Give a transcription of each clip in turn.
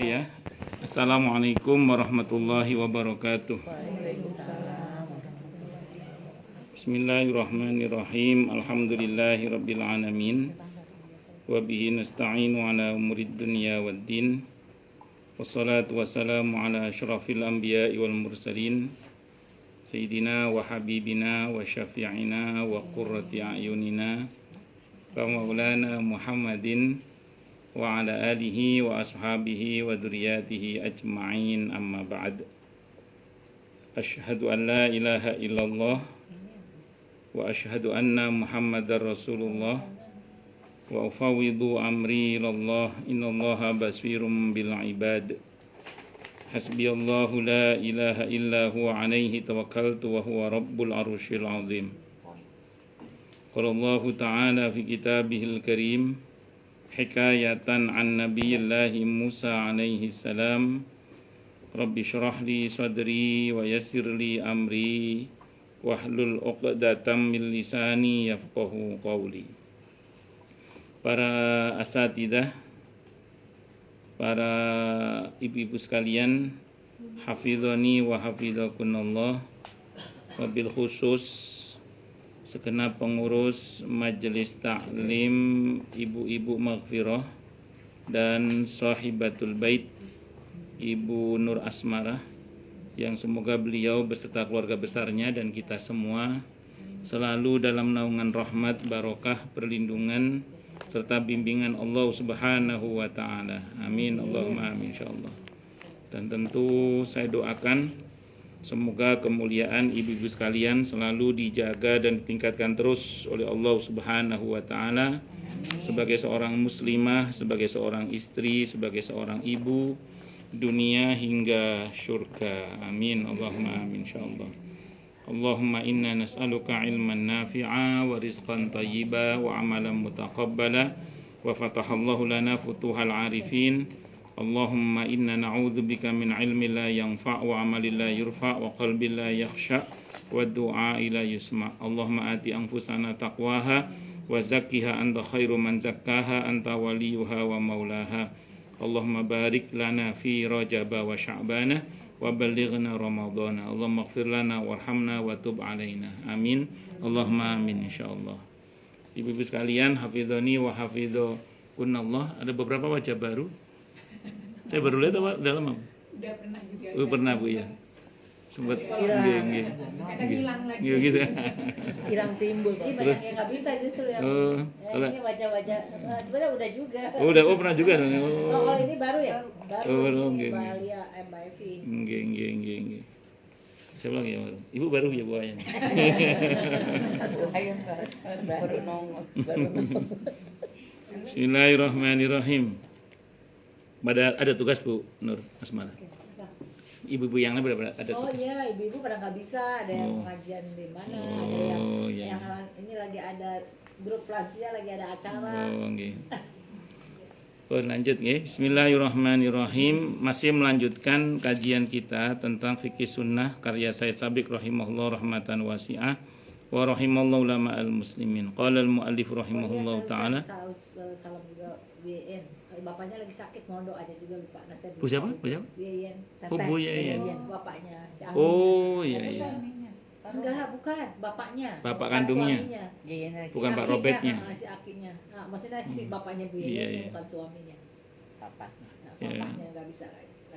Ya, Assalamualaikum warahmatullahi wabarakatuh. Bismillahirrahmanirrahim. Alhamdulillahi rabbil alamin. Wa bihi nasta'inu ala umurid dunya waddin. Wassalatu wassalamu ala asyrafil anbiya'i wal mursalin. Sayyidina wa habibina wa syafi'ina wa qurrati a'yunina wa maulana Muhammadin wa ala alihi wa ashabihi wa dzurriyyatihi ajma'in, amma ba'd. Asyhadu an la ilaha illallah wa asyhadu anna Muhammadar Rasulullah wa ufawwidu amri ilallah innallaha basirum bil ibad. Hasbiyallahu la ilaha illa huwa alaihi tawakkaltu wa huwa rabbul arsyil azim. Qala Allah ta'ala fi kitabihil karim hikayatan an nabiyillahi Musa alaihi salam, Rabbi syrah li sadri wa yassir li amri wahlul 'uqdatam min lisani yafqahu qawli. Para asatidzah, para ibu-ibu sekalian, hafizani wa hafizakunallah, wabil khusus segenap pengurus Majelis Ta'lim Ibu-Ibu Maghfirah dan Sahibatul Bait Ibu Nur Asmarah, yang semoga beliau beserta keluarga besarnya dan kita semua selalu dalam naungan rahmat, barokah, perlindungan serta bimbingan Allah Subhanahu wa ta'ala. Amin, Allahumma amin, insyaallah. Dan tentu saya doakan semoga kemuliaan ibu-ibu sekalian selalu dijaga dan ditingkatkan terus oleh Allah Subhanahu wa ta'ala sebagai seorang muslimah, sebagai seorang istri, sebagai seorang ibu, dunia hingga syurga. Amin, Allahumma amin, insyaallah. Allahumma inna nas'aluka ilman nafi'a wa rizqan tayyiba wa amalan mutaqabbala wa fatahallahu lana futuhal arifin. Allahumma inna na'udzubika min ilmin la yanfa' wa amalin la yurfa' wa qalbin la yakhsha' wa du'a'i la yusma'. Allahumma ati anfusana taqwaha wa zakkiha anta khairu man zakkaha anta waliyuha wa maulaha. Allahumma barik lana fi rajaba wa sya'bana wa ballighna ramadhana. Allahumma ighfir lana warhamna wa tub alaina. Amin, Allahumma amin, insyaallah. Ibu-ibu sekalian, hafizani wa hafizakunallah. Ada beberapa wajah baru. Saya baru lihat apa dalam apa? Udah pernah juga. Oh, pernah Bu ya. Sempat Kadang hilang lagi. gitu. Hilang timbul. Ini Terus? banyak yang nggak bisa justru yang kalau ini wajah-wajah sebenarnya udah juga. oh pernah juga. Kalau ini baru ya? Baru Oh, ini nggih, Mbak Alia, Mbak Evi. Nggih. Siapa lagi yang baru? Ibu baru ya Bu Ayan. Baru nongol. Bismillahirrahmanirrahim. Ada tugas Bu Nur Asmara. Ibu-ibu yang lain ada Oh tugas. iya, ibu-ibu pada nggak bisa, ada yang Oh. pengajian di mana, ada Oh, yang, iya. yang ini lagi ada grup lansia, lagi ada acara. Oh, nggih. Lanjut nggih. Bismillahirrahmanirrahim. Masih melanjutkan kajian kita tentang fikih sunnah karya Sayyid Sabiq rahimahullah rahmatan wasi'ah wa rahimallahu ulama al-muslimin. Qala al-muallif rahimahullahu taala. Salam juga BN. Bapaknya lagi sakit, mohon doanya juga lupa nasihat. Bu siapa? Bu siapa? BN. Oh, Bu Yayan. Bapaknya si Amin. Oh, iya iya. Enggak, bukan bapaknya. Bapak Bukan kandungnya. suaminya. Bukan Si Pak akinya, Robertnya. Si akinya. Nah, maksudnya si bapaknya Bu Iya, Yayan, iya. bukan suaminya. Papa. Nah, Iya. bapaknya enggak bisa.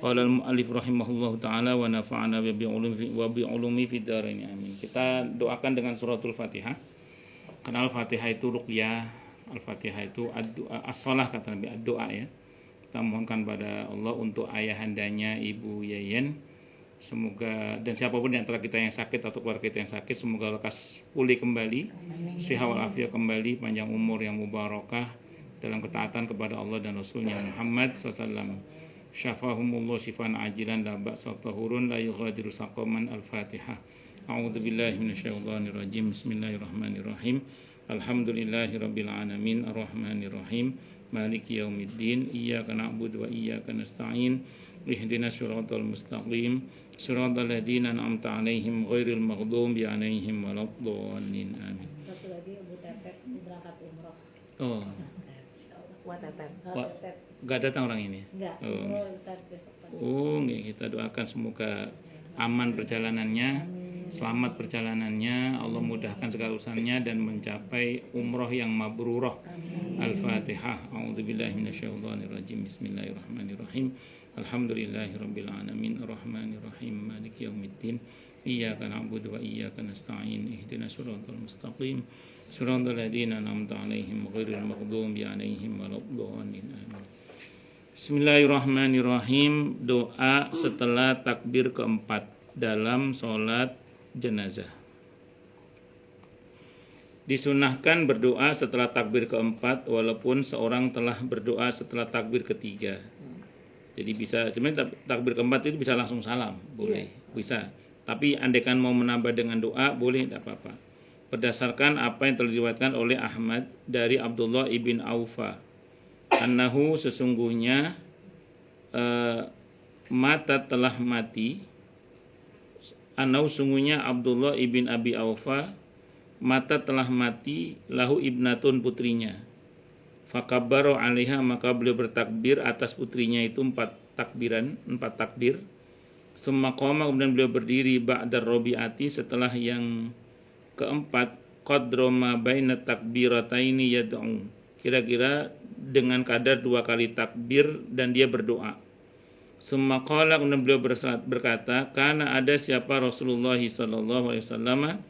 Qala al-muallif rahimahullahu taala wa nafa'ana bi ulumi fid dharain amin. Kita doakan dengan suratul Fatihah. Karena Al-Fatihah itu ruqyah, Al-Fatihah itu as-shalah kata Nabi, doa ya. Kita mohonkan pada Allah untuk ayahandanya Ibu Yayan, semoga dan siapapun di antara kita yang sakit atau keluarga kita yang sakit, semoga lekas pulih kembali, sehat walafiat kembali, panjang umur yang mubarakah dalam ketaatan kepada Allah dan Rasulnya Muhammad SAW. Syafahumullah syifan ajilan la ba'sa tahurun la yughadiru saqaman. Al-Fatihah. A'udzu billahi minasyaitonir rajim. Bismillahirrahmanirrahim. Alhamdulillahirabbil alamin arrahmanir rahim maliki yaumiddin iyyaka na'budu wa iyyaka nasta'in ihdinas siratal mustaqim siratal ladzina an'amta 'alaihim ghairil maghdubi 'alaihim waladdallin amin. Satu lagi Bu Tepet berangkat umroh. Oh, Watetet. Wah, nggak datang orang ini. Enggak, Oh, umroh Ustaz besok pagi. Oh, nggih, kita doakan semoga aman perjalanannya, selamat perjalanannya, Allah mudahkan segala urusannya dan mencapai umroh yang mabrurah. Al-Fatihah. A'udzubillahi minasyaitonirrajim. Bismillahirrahmanirrahim. Alhamdulillahirabbil alamin, arrahmanirrahim, maliki yaumiddin. Iyyaka na'budu wa iyyaka nasta'in. Ihdinas siratal mustaqim. Siratal ladzina an'amta 'alaihim ghairil maghdubi 'alaihim waladdallin. Amin. Bismillahirrahmanirrahim. Doa setelah takbir keempat dalam sholat jenazah. Disunahkan berdoa setelah takbir keempat walaupun seorang telah berdoa setelah takbir ketiga. Jadi bisa, sebenarnya takbir keempat itu bisa langsung salam, boleh, bisa. Tapi andaikan mau menambah dengan doa, boleh, tidak apa-apa. Berdasarkan apa yang telah diriwayatkan oleh Ahmad dari Abdullah ibn Aufa, annahu sesungguhnya mata telah mati. Annahu sungguhnya Abdullah ibn Abi Aufa mata telah mati, lahu ibnatun putrinya. Fakabbaru 'alaiha, maka beliau bertakbir atas putrinya itu 4 takbir. Summa qama, kemudian beliau berdiri ba'dar rabi'ati, setelah yang keempat, qadra ma baina takbirataini yad'u, kira-kira dengan kadar 2 kali takbir dan dia berdoa. Summa qala, kemudian beliau berkata, karena ada siapa Rasulullah sallallahu alaihi wasallam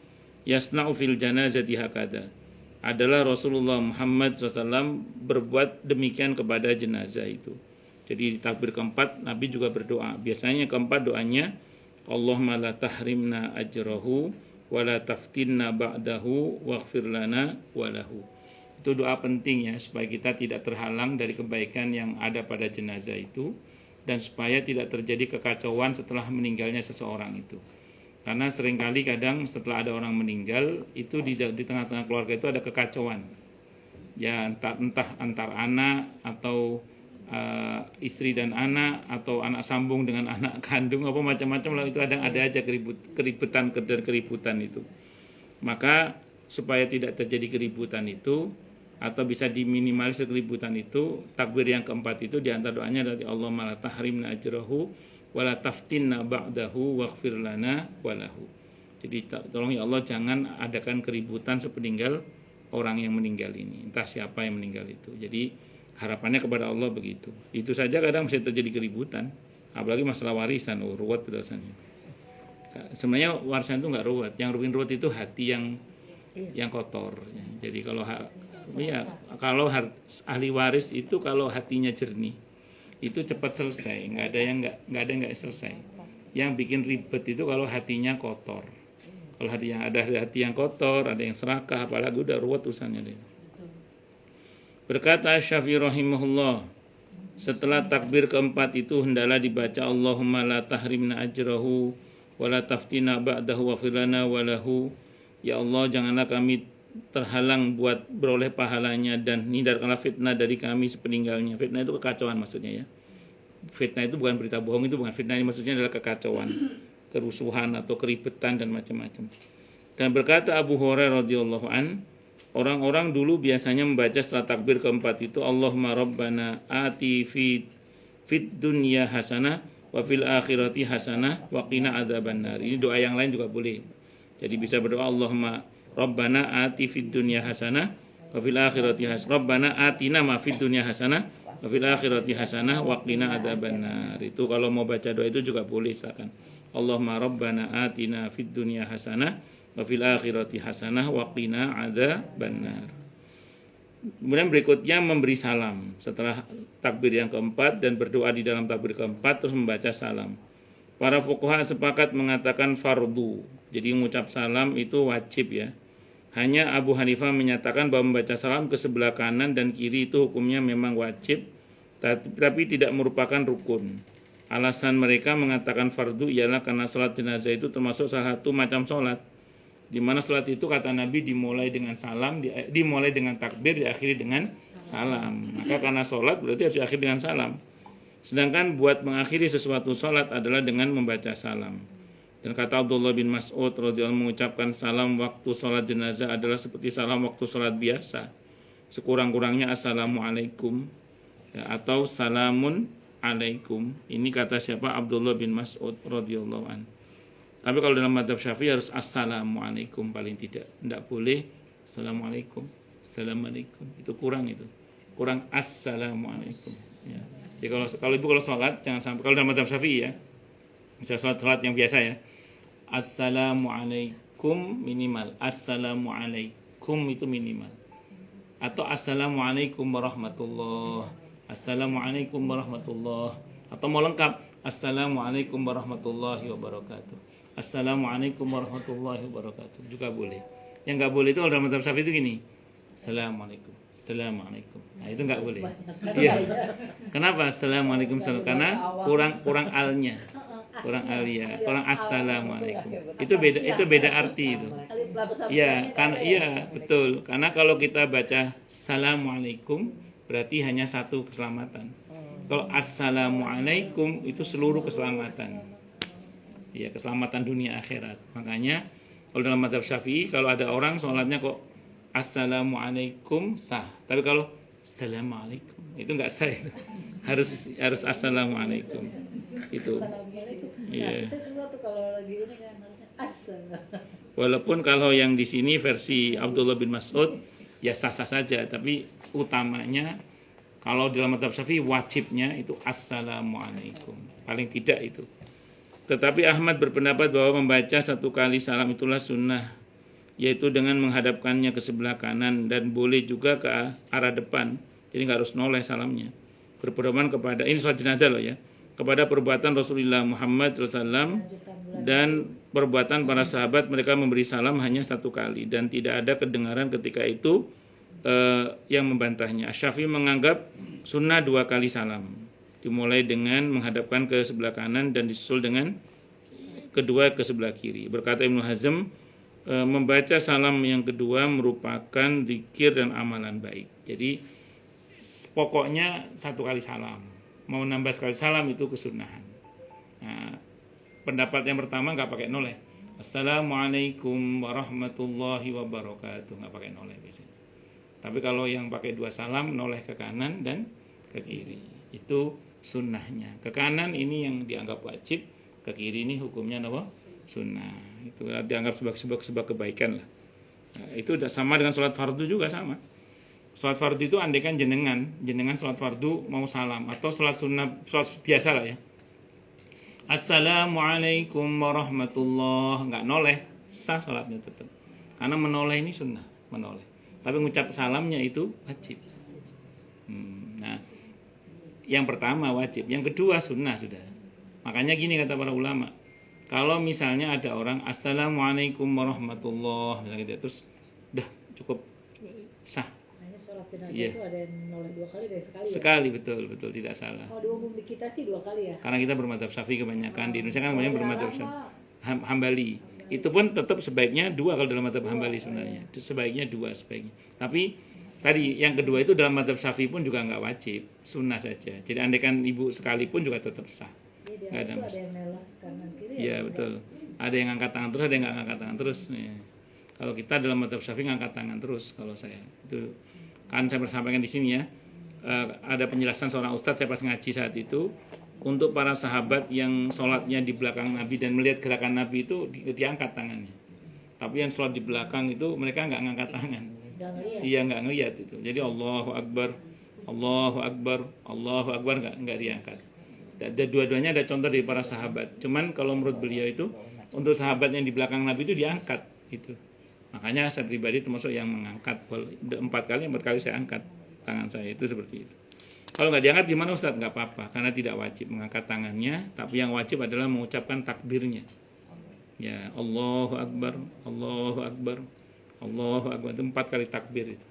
yasna'u fil janazati hakada, adalah Rasulullah Muhammad SAW berbuat demikian kepada jenazah itu. Jadi di takbir keempat Nabi juga berdoa. Biasanya keempat doanya, Allahumma la tahrimna ajrahu wa la taftinna ba'dahu waghfir lana wa lahu. Itu doa penting ya, supaya kita tidak terhalang dari kebaikan yang ada pada jenazah itu, dan supaya tidak terjadi kekacauan setelah meninggalnya seseorang itu. Karena seringkali kadang setelah ada orang meninggal itu di tengah-tengah keluarga itu ada kekacauan. Ya entah antar anak atau istri dan anak, atau anak sambung dengan anak kandung, apa macam-macam lah, itu ada aja keributan itu. Maka supaya tidak terjadi keributan itu, atau bisa diminimalisir keributan itu, takbir yang keempat itu diantara doanya dari Allahumma la tahrimna ajrahu wala taftinna ba'dahu waghfir lana walahu. Jadi tolong ya Allah, jangan adakan keributan sepeninggal orang yang meninggal ini, entah siapa yang meninggal itu. Jadi harapannya kepada Allah begitu. Itu saja kadang bisa terjadi keributan, apalagi masalah warisan, ruwet dosanya. Sebenarnya warisan itu nggak ruwet, yang ruwet itu hati yang kotor. Jadi kalau ahli waris itu kalau hatinya jernih, itu cepat selesai, nggak ada yang nggak selesai. Yang bikin ribet itu kalau hatinya kotor. Kalau ada hati yang kotor, ada yang serakah, apalagi udah ruwet urusannya deh. Berkata Syafi'i rahimahullah, setelah takbir keempat itu hendaklah dibaca Allahumma la tahrimna ajrahu wa la taftina ba'dahu wa filana walahu. Ya Allah, janganlah kami terhalang buat beroleh pahalanya, dan hindarkanlah fitnah dari kami sepeninggalnya. Fitnah itu kekacauan maksudnya ya. Fitnah itu bukan berita bohong, itu bukan fitnah, ini maksudnya adalah kekacauan, kerusuhan atau keribetan dan macam-macam. Dan berkata Abu Hurairah radhiyallahu an, orang-orang dulu biasanya membaca setelah takbir keempat itu, Allahumma rabbana ati fid dunya hasanah wa fil akhirati hasanah wa qina adzabannar. Ini doa yang lain juga boleh. Jadi bisa berdoa Allahumma rabbana ati fid dunya hasanah wa fil akhirati hasanah. Rabbana atina ma fid dunya hasanah wa fil akhirati hasanah wa qina adzabannar. Itu kalau mau baca doa itu juga boleh, silakan. Allahumma rabbana atina fid dunya hasanah wa fil akhirati hasanah wa qina adzabannar. Kemudian berikutnya memberi salam setelah takbir yang keempat, dan berdoa di dalam takbir keempat terus membaca salam. Para fuqaha sepakat mengatakan fardu. Jadi mengucap salam itu wajib ya. Hanya Abu Hanifah menyatakan bahwa membaca salam ke sebelah kanan dan kiri itu hukumnya memang wajib, tapi tidak merupakan rukun. Alasan mereka mengatakan fardu ialah karena salat jenazah itu termasuk salah satu macam salat, di mana salat itu kata Nabi dimulai dengan salam, dimulai dengan takbir, diakhiri dengan salam. Maka karena salat berarti harus diakhiri dengan salam. Sedangkan buat mengakhiri sesuatu salat adalah dengan membaca salam. Dan kata Abdullah bin Mas'ud radhiyallahu anhu, mengucapkan salam waktu salat jenazah adalah seperti salam waktu salat biasa. Sekurang-kurangnya assalamualaikum. Ya, atau salamun alaikum. Ini kata siapa? Abdullah bin Mas'ud radhiyallahu an. Tapi kalau dalam madzhab Syafi'i harus assalamualaikum paling tidak. Tidak boleh assalamualaikum. Assalamualaikum. Itu kurang itu. Kurang assalamualaikum. Ya. Jadi kalau sholat jangan sampai, kalau dalam madzhab Syafi'i ya. Misalnya sholat yang biasa ya. Assalamualaikum minimal. Assalamualaikum itu minimal. Atau assalamualaikum warahmatullah. Assalamualaikum warahmatullah. Atau mau lengkap, assalamualaikum warahmatullahi wabarakatuh. Assalamualaikum warahmatullahi wabarakatuh juga boleh. Yang nggak boleh itu kalau dalam madzhab Syafi'i itu gini. Assalamualaikum. Assalamualaikum. Nah, itu nggak boleh. Iya. Kenapa? Assalamualaikum. Karena kurang alnya. Kurang alia, kurang assalamualaikum. Itu beda arti itu. Iya, karena iya betul. Karena kalau kita baca assalamualaikum berarti hanya satu keselamatan. Kalau assalamualaikum itu seluruh keselamatan. Ya, keselamatan dunia akhirat. Makanya kalau dalam madzhab Syafi'i kalau ada orang sholatnya kok assalamualaikum sah. Tapi kalau assalamualaikum itu enggak sah itu. Harus assalamualaikum. Itu. Iya. Walaupun kalau yang di sini versi Abdullah bin Mas'ud ya sah-sah saja, tapi utamanya kalau dalam madzhab Syafi'i wajibnya itu assalamualaikum. Paling tidak itu. Tetapi Ahmad berpendapat bahwa membaca satu kali salam itulah sunnah, yaitu dengan menghadapkannya ke sebelah kanan dan boleh juga ke arah depan. Jadi nggak harus noleh salamnya. Berpedoman kepada, ini sholat jenazah loh ya, kepada perbuatan Rasulullah Muhammad SAW dan perbuatan para sahabat, mereka memberi salam hanya satu kali dan tidak ada kedengaran ketika itu yang membantahnya. Syafi'i menganggap sunnah 2 kali salam, dimulai dengan menghadapkan ke sebelah kanan dan disusul dengan kedua ke sebelah kiri. Berkata Ibnu Hazm, membaca salam yang kedua merupakan zikir dan amalan baik. Jadi pokoknya 1 kali salam. Mau nambah sekali salam itu kesunahan. Nah, pendapat yang pertama nggak pakai noleh. Assalamualaikum warahmatullahi wabarakatuh, nggak pakai noleh biasanya. Tapi kalau yang pakai 2 salam, noleh ke kanan dan ke kiri. Itu sunnahnya. Ke kanan ini yang dianggap wajib, ke kiri ini hukumnya apa? Sunnah. Itu dianggap sebuah kebaikan lah. Nah, itu sama dengan sholat fardu juga sama. Sholat fardu itu andaikan jenengan sholat fardu mau salam atau sholat sunnah, sholat biasa lah ya. Assalamualaikum warahmatullah, nggak noleh, sah sholatnya tetap. Karena menoleh ini sunnah, menoleh. Tapi ngucap salamnya itu wajib. Nah, yang pertama wajib, yang kedua sunnah sudah. Makanya gini kata para ulama, kalau misalnya ada orang assalamualaikum warahmatullah, misalnya gitu, terus udah cukup sah. Sholat jenazah Iya. itu ada yang noleh 2 kali dari sekali ya? Sekali, betul tidak salah. Kalau di umum di kita sih 2 kali ya? Karena kita bermadzhab Syafi'i kebanyakan, di Indonesia kan banyak bermadzhab Hambali. Itu pun tetap sebaiknya 2 kalau dalam madzhab Hambali sebenarnya. Sebaiknya 2 sebaiknya. Tapi tadi yang kedua itu dalam madzhab Syafi'i pun juga nggak wajib, sunnah saja. Jadi andaikan ibu sekalipun juga tetap sah. Iya, Nggak ada ada masalah. yang nelak kanan kiri. Iya betul. Ada yang angkat tangan terus, ada yang nggak angkat tangan terus. Ya. Kalau kita dalam madzhab Syafi'i ngangkat tangan terus. Kalau saya itu kan saya bersampaikan di sini ya. Ada penjelasan seorang ustadz saya pas ngaji saat itu, untuk para sahabat yang sholatnya di belakang Nabi dan melihat gerakan Nabi itu diangkat tangannya. Tapi yang sholat di belakang itu mereka nggak ngangkat tangan. Iya nggak ngelihat itu. Jadi Allahu Akbar, Allahu Akbar, Allahu Akbar nggak diangkat. Ada dua-duanya ada contoh dari para sahabat. Cuman kalau menurut beliau itu untuk sahabat yang di belakang Nabi itu diangkat itu. Makanya saya pribadi termasuk yang mengangkat 4 kali saya angkat tangan saya itu seperti itu. Kalau nggak diangkat gimana Ustaz? Nggak apa-apa karena tidak wajib mengangkat tangannya. Tapi yang wajib adalah mengucapkan takbirnya. Ya Allahu Akbar, Allahu Akbar, Allahu Akbar itu 4 kali takbir itu.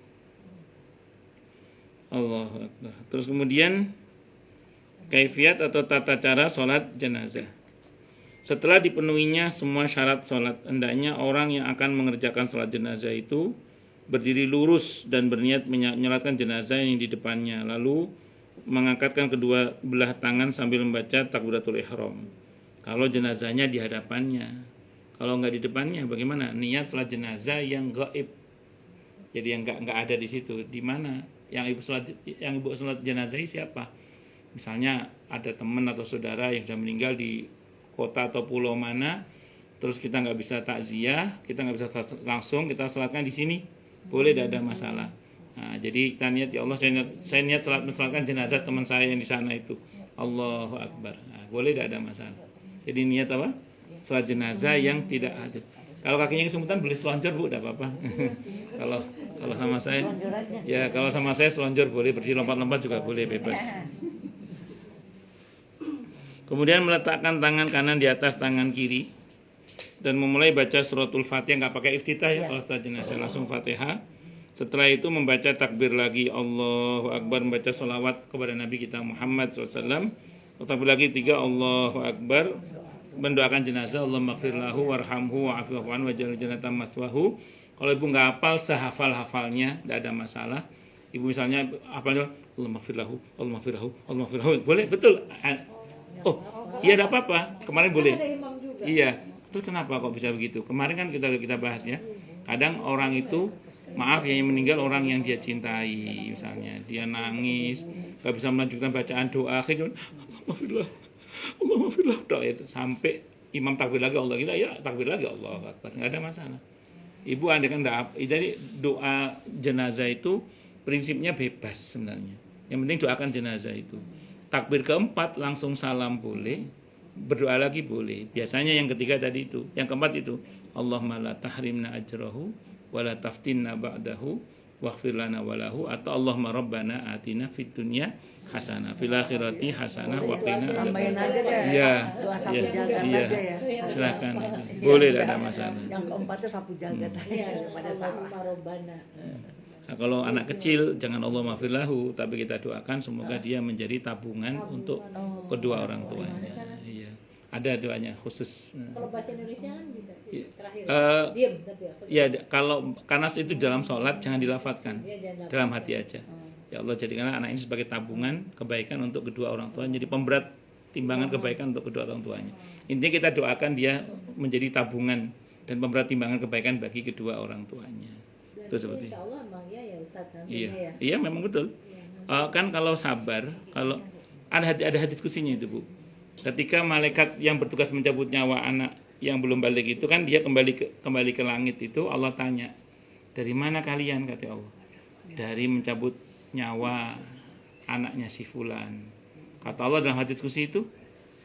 Allahu Akbar. Terus kemudian kaifiat atau tata cara sholat jenazah. Setelah dipenuhinya semua syarat sholat, hendaknya orang yang akan mengerjakan sholat jenazah itu berdiri lurus dan berniat menyolatkan jenazah yang di depannya, lalu mengangkatkan kedua belah tangan sambil membaca takbiratul ihram. Kalau jenazahnya di hadapannya, kalau nggak di depannya, bagaimana? Niat sholat jenazah yang gaib, jadi yang nggak ada di situ. Di mana? Yang ibu sholat jenazah siapa? Misalnya ada teman atau saudara yang sudah meninggal di kota atau pulau mana, terus kita nggak bisa takziah, kita nggak bisa langsung, kita sholatkan di sini, boleh, tidak ada masalah. Nah, jadi kita niat, ya Allah, saya niat mensolatkan jenazah teman saya yang di sana itu. Allahu Akbar. Nah, boleh, tidak ada masalah. Jadi niat apa? Sholat jenazah yang tidak hadir. Kalau kakinya kesemutan boleh selonjor, Bu, tidak apa-apa. kalau sama saya, ya kalau sama saya selonjor boleh, berdiri lompat-lompat juga boleh, bebas. Kemudian meletakkan tangan kanan di atas tangan kiri dan memulai baca suratul Fatihah, nggak pakai iftitah ya kalau setelah jenazah, langsung Fatihah. Setelah itu membaca takbir lagi, Allahu Akbar, membaca sholawat kepada Nabi kita Muhammad SAW. Takbir lagi 3, Allahu Akbar, mendoakan jenazah, Allahumma ighfir lahu warhamhu wa'afihu wa'anhu waj'al jannata maswahu. Kalau ibu nggak hafal, sehafal-hafalnya, tidak ada masalah. Ibu misalnya hafalnya Allahumma ighfir lahu, Allahumma ighfir lahu, Allahumma ighfir lahu, boleh, betul. Oh, iya, tidak apa-apa. Kemarin boleh. Iya. Terus kenapa kok bisa begitu? Kemarin kan kita bahas ya. Kadang orang itu, maaf ya, yang meninggal orang yang dia cintai, misalnya dia nangis, nggak bisa melanjutkan bacaan doa, akhirnya Allahumma doa itu sampai imam takbir lagi, Allah kita ya takbir lagi, Allah Akbar, nggak ada masalah. Ibu anda kan jadi doa jenazah itu prinsipnya bebas sebenarnya. Yang penting doakan jenazah itu. Takbir keempat langsung salam boleh, berdoa lagi boleh. Biasanya yang ketiga tadi itu, yang keempat itu Allahumma la tahrimna ajrahu wa la taftinna ba'dahu waghfir lana walahu, atau Allahumma rabbana atina fid dunya hasanah fil akhirati hasanah wa qina Tambahin aja deh. Iya. Doa sapu Iya. jagat Iya. aja ya. Silakan. Boleh, tidak ada masalah. Yang keempatnya sapu jagat aja daripada salah. Marobana. Nah, kalau anak kecil jangan Allah maafirlahu, tapi kita doakan semoga dia menjadi tabungan untuk kedua orang tuanya. Iya. Ada doanya khusus. Kalau bahasa Indonesia kan bisa. Terakhir. Eh, Diam tapi apa? Ya, kalau karena itu dalam sholat jangan dilafatkan, Iya, jangan dalam hati aja. Ya Allah, jadikanlah anak ini sebagai tabungan kebaikan untuk kedua orang tuanya, jadi pemberat timbangan kebaikan untuk kedua orang tuanya. Intinya kita doakan dia menjadi tabungan dan pemberat timbangan kebaikan bagi kedua orang tuanya. Itu seperti. Insya Allah emang ya Ustaz nantinya Iya, ya. iya memang betul. Kan kalau sabar, kalau ada diskusinya itu, Bu. Ketika malaikat yang bertugas mencabut nyawa anak yang belum balik itu kan dia kembali ke langit itu, Allah tanya, dari mana kalian, kata Allah? Dari mencabut nyawa anaknya si fulan. Kata Allah dalam hadis kursi itu,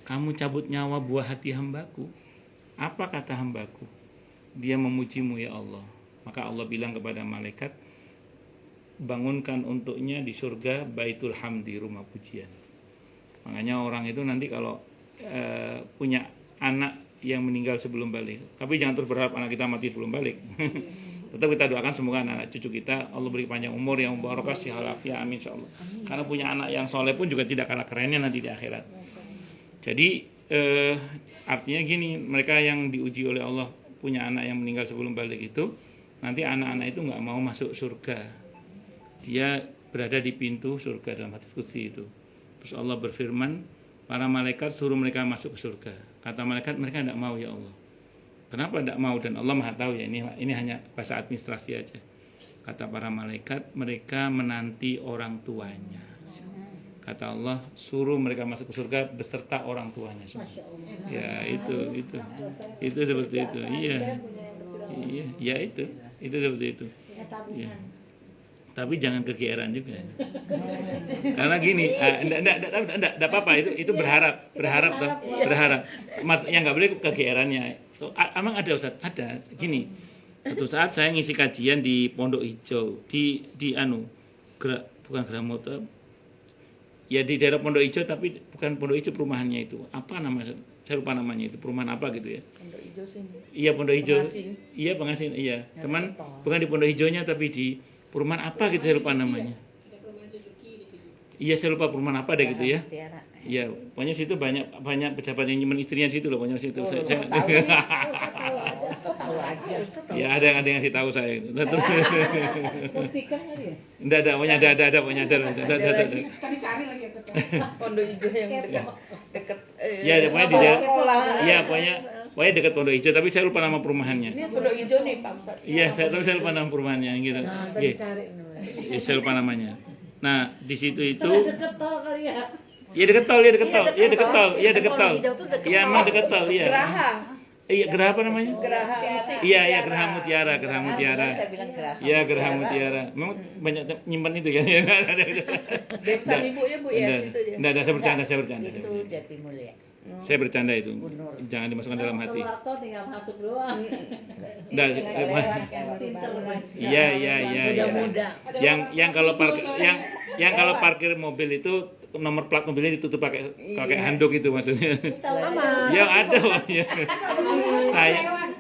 kamu cabut nyawa buah hati hambaku. Apa kata hambaku? Dia memujimu ya Allah. Maka Allah bilang kepada malaikat, bangunkan untuknya di surga Baitul Hamdi, rumah pujian. Makanya orang itu nanti kalau punya anak yang meninggal sebelum balik, tapi jangan terus berharap anak kita mati sebelum balik. Tetap kita doakan semoga anak cucu kita Allah beri panjang umur yang barokah, sehat walafiat, amin insyaallah. Karena punya anak yang soleh pun juga tidak kalah kerennya nanti di akhirat. Jadi artinya gini, mereka yang diuji oleh Allah punya anak yang meninggal sebelum balik itu, nanti anak-anak itu nggak mau masuk surga, dia berada di pintu surga dalam hadis qudsi itu. Terus Allah berfirman, para malaikat suruh mereka masuk ke surga. Kata malaikat, mereka tidak mau ya Allah. Kenapa tidak mau? Dan Allah maha tahu ya, ini hanya bahasa administrasi aja. Kata para malaikat, mereka menanti orang tuanya. Kata Allah, suruh mereka masuk ke surga beserta orang tuanya semua. Ya itu seperti itu. Iya, ya itu seperti itu. Ya. Tapi jangan kegeeran juga. Karena gini, enggak apa-apa, itu berharap. Mas yang nggak boleh kegeerannya. Emang ada Ustaz? Ada. Gini. Suatu saat saya ngisi kajian di Pondok Hijau, bukan Gramoto. Ya di daerah Pondok Hijau, tapi bukan Pondok Hijau perumahannya itu. Apa namanya? Saya lupa namanya itu. Perumahan apa gitu ya? Pondok Hijau sini. Iya, Pondok Hijau. Pengasin. Iya, Pengasin. Iya. Teman, bukan di Pondok Hijaunya tapi di perumahan apa gitu, saya lupa namanya. Iya, saya lupa perumahan apa deh gitu ya. Iya, pokoknya situ banyak pejabat yang nyimpen istrinya situ loh, pokoknya situ. Saya Tahu aja. ya ada yang ngasih tahu saya. Mustika kali ya? Enggak ada, pokoknya ada. Tadi cari lagi ya ketemu. Pondok Hijau yang dekat Ya, pokoknya di daerah. sekolah. Iya, pokoknya dekat Pondok Hijau, tapi saya lupa nama perumahannya. Ini Pondok Hijau nih Pak Ustaz. Iya, saya lupa nama perumahannya gitu. Nah, Iya. tadi cari namanya. Ya, saya lupa namanya. Nah, di situ itu Deket tol kali ya. iya deket tol, iya deket tol, iya deket tol, iya deket tol. Hijau tuh deket Iya tol. emang deket tol, iya. Geraha. Iya, Geraha apa namanya? Geraha mesti. Iya, iya Geraha Mutiara, Geraha Mutiara. Saya bilang Geraha. Iya, Geraha Mutiara. Memang banyak nyimpan itu ya. Desa ibu ya bu ya situ ya. Enggak, saya bercanda, saya bercanda. Itu Jatimulya. Saya bercanda itu. Jangan dimasukkan dalam hati. Keluar tol tinggal masuk doang. Enggak, iya, iya, iya. iya. Muda-muda. Yang kalau parkir mobil itu nomor plat mobilnya ditutup pakai handuk itu maksudnya. Aman. Ya ada Pak. Ya.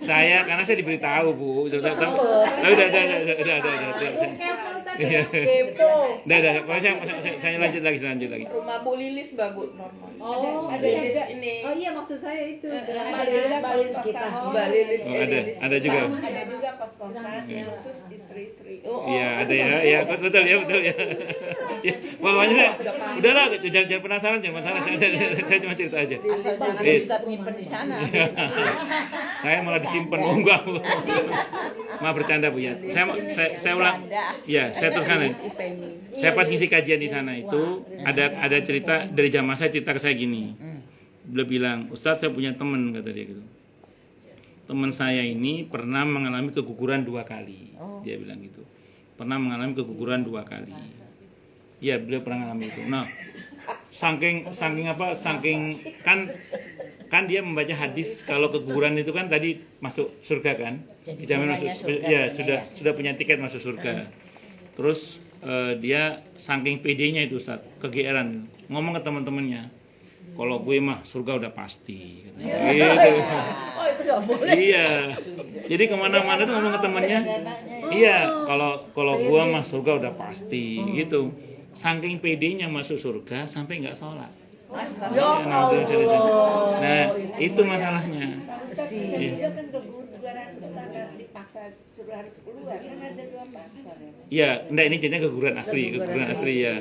Saya karena saya diberitahu Bu. Udah. Iya. Kepo. Udah. Saya lanjut lagi. Rumah Bu Lilis Mbak Bu normal. Oh, Ada Lilis ini. Oh iya maksud saya itu. Mbak Lilis kita. Mbak Lilis. Oh, ada juga. Ada juga kos-kosan khusus istri-istri. Iya, ada ya. Iya, betul ya. Ya, pokoknya udahlah, jangan penasaran, jangan masalah. Saya cuma cerita aja. Asal jangan Yes. Ustaz nyimpen di sana. Saya malah disimpan, oh enggak. Maaf bercanda Bu ya. Saya ulang. Ya, saya teruskan ya. Saya pas ngisi kajian di sana itu ada cerita dari jamaah saya cerita ke saya gini. Beliau bilang, "Ustadz, saya punya teman," kata dia gitu. Teman saya ini pernah mengalami keguguran 2 kali. Dia bilang gitu. Pernah mengalami keguguran 2 kali. Iya, beliau pernah mengalami itu. Nah, saking kan dia membaca hadis kalau keguguran itu kan tadi masuk surga kan? Jadi Dijamin namanya masuk. surga Ya, dunia. sudah punya tiket masuk surga. Terus dia saking PD-nya itu Ustaz, kegeeran ngomong ke teman-temannya. Kalau gue mah surga udah pasti. Gitu. Oh itu nggak boleh. Iya. Jadi kemana-mana tuh ngomong ke temannya. Iya. Kalau gue mah surga udah pasti. Gitu. Saking PD-nya masuk surga sampai nggak sholat. Nah, itu masalahnya. Dia kan keguguran tetangga dipaksa suruh harus keluar kan ada 2 faktor ya. Iya, enggak ini jadinya keguguran asli ya.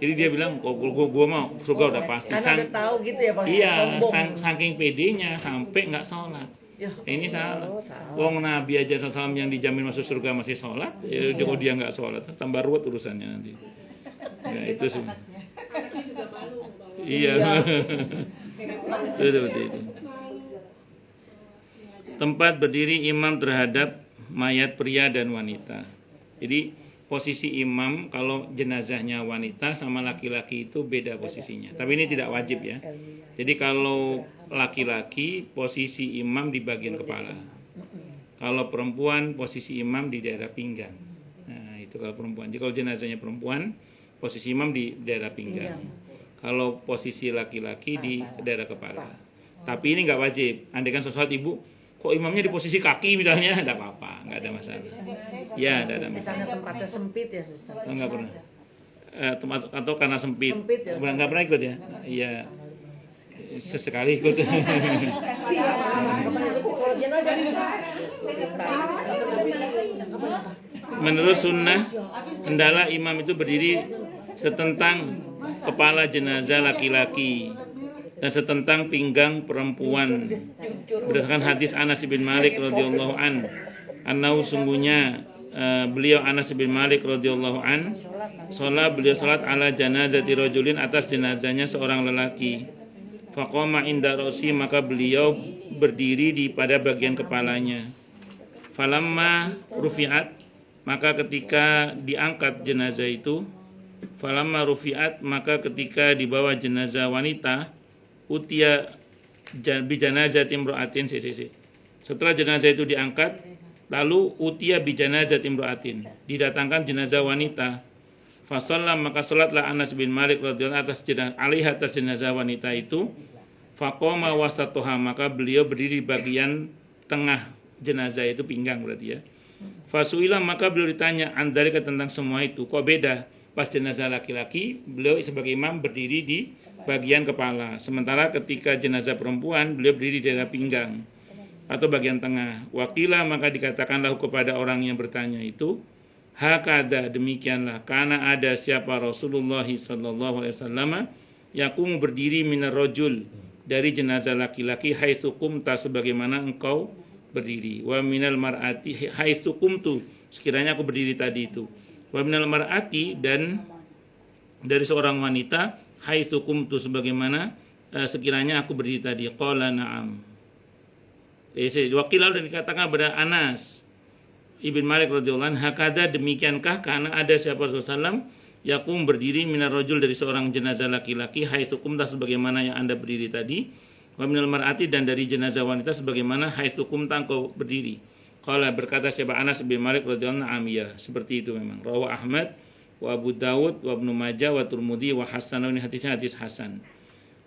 Jadi dia bilang, gua mau surga udah pasti. Karena udah tahu gitu ya Pak. Iya, sombong. saking PD-nya sampai nggak sholat. Ya, Ini salah. salah. Wong Nabi aja SAW yang dijamin masuk surga masih sholat, ya kalau dia nggak sholat, tambah ruwet urusannya nanti. Ya itu sih. Iya. Itu seperti itu. Tempat berdiri imam terhadap mayat pria dan wanita. Jadi posisi imam kalau jenazahnya wanita sama laki-laki itu beda posisinya. Tapi ini tidak wajib ya. Jadi kalau laki-laki posisi imam di bagian kepala. Kalau perempuan posisi imam di daerah pinggang. Nah, itu kalau perempuan. Jadi kalau jenazahnya perempuan posisi imam di daerah pinggang. Kalau posisi laki-laki di daerah kepala. Tapi ini nggak wajib. Andaikan sesuatu ibu, kok imamnya di posisi kaki misalnya, nggak apa-apa, nggak ada masalah. Ya, nggak ada masalah. Misalnya tempatnya sempit ya Suster. Nggak pernah. Atau karena sempit. Sempit ya, Ustaz. Nggak pernah ikut ya? Iya. Sesekali ikut. Menurut sunnah, hendaklah imam itu berdiri setentang kepala jenazah laki-laki dan setentang pinggang perempuan. Berdasarkan hadis Anas bin Malik radhiyallahu an, annahu sungguhnya beliau Anas bin Malik radhiyallahu an, beliau salat ala janazati rajulin atas jenazahnya seorang lelaki. Faqama inda ra'si, maka beliau berdiri di pada bagian kepalanya. Falamma rufi'at, maka ketika diangkat jenazah itu, falamma rufi'at, maka ketika dibawa jenazah wanita, utia bi janazati imra'atin. Setelah jenazah itu diangkat, lalu utia bi janazati imra'atin, didatangkan jenazah wanita. Fasalla, maka salatlah Anas bin Malik radhiyallahu atas jenazah wanita itu. Faqama wasatoha, maka beliau berdiri di bagian tengah jenazah itu, pinggang berarti ya. Fasuila, maka beliau ditanya andalika tentang semua itu, kok beda pas jenazah laki-laki beliau sebagai imam berdiri di bagian kepala, sementara ketika jenazah perempuan beliau berdiri di daerah pinggang atau bagian tengah. Wakila, maka dikatakanlah kepada orang yang bertanya itu, hakada, demikianlah, karena ada siapa Rasulullah sallallahu alaihi wasallam yaqumu berdiri minar rajul, dari jenazah laki-laki, haitsu qumta, sebagaimana engkau berdiri, wa minal mar'ati haitsu qumtu, sekiranya aku berdiri tadi itu, wa minal mar'ati, dan dari seorang wanita, haitsu qumtu, sebagaimana sekiranya aku berdiri tadi. Qala na'am. Wakil dan dikatakan kepada Anas Ibn Malik radhiyallahu anhu, hakada, demikiankah, karena ada siapa Rasulullah yakum berdiri minar rajul, dari seorang jenazah laki-laki, haitsu qumta, sebagaimana yang Anda berdiri tadi, wa minal mar'ati, dan dari jenazah wanita sebagaimana haitsu qumta engkau berdiri. Qala, berkata siapa Anas bin Malik radhiyallahu anhu, ya, seperti itu memang. Rawa Ahmad wa Abu Dawud wa Ibnu Majah wa Tirmidzi wa hasan, ini hadisnya hadis hasan.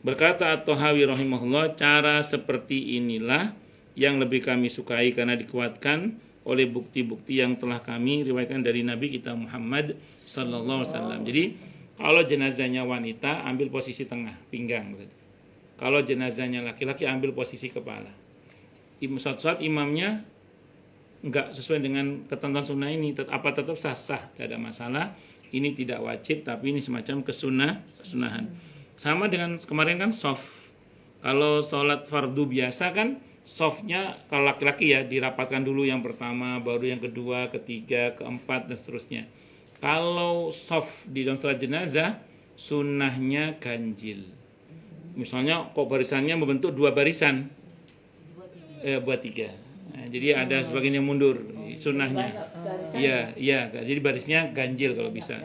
Berkata At-Tahawi rahimahullah, cara seperti inilah yang lebih kami sukai karena dikuatkan oleh bukti-bukti yang telah kami riwayatkan dari Nabi kita Muhammad sallallahu alaihi wasallam. Jadi kalau jenazahnya wanita ambil posisi tengah, pinggang. Kalau jenazahnya laki-laki ambil posisi kepala. Saat imamnya enggak sesuai dengan ketentuan sunnah ini, tetap sah-sah, tidak ada masalah. Ini tidak wajib, tapi ini semacam kesunahan. Sama dengan kemarin kan soft. Kalau sholat fardu biasa kan softnya kalau laki-laki ya dirapatkan dulu yang pertama, baru yang kedua, ketiga, keempat, dan seterusnya. Kalau soft di dalam sholat jenazah, sunnahnya ganjil. Misalnya kok barisannya membentuk 2 barisan, buat 3. Nah, jadi ada sebagian yang mundur, sunnahnya. Iya, jadi barisnya ganjil kalau bisa.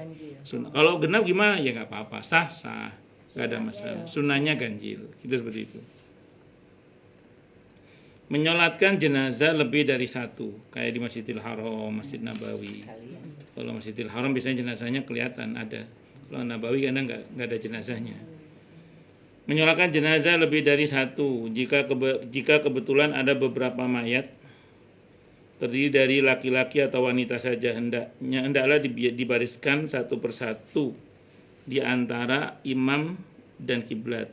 Kalau genap gimana? Ya nggak apa-apa, sah, nggak ada masalah. Sunnahnya ganjil, itu seperti itu. Menyolatkan jenazah lebih dari 1, kayak di Masjidil Haram, Masjid Nabawi. Kalau Masjidil Haram biasanya jenazahnya kelihatan ada. Kalau Nabawi kadang nggak ada jenazahnya. Menyolatkan jenazah lebih dari 1 jika kebetulan ada beberapa mayat terdiri dari laki-laki atau wanita saja, hendaklah dibariskan satu persatu di antara imam dan kiblat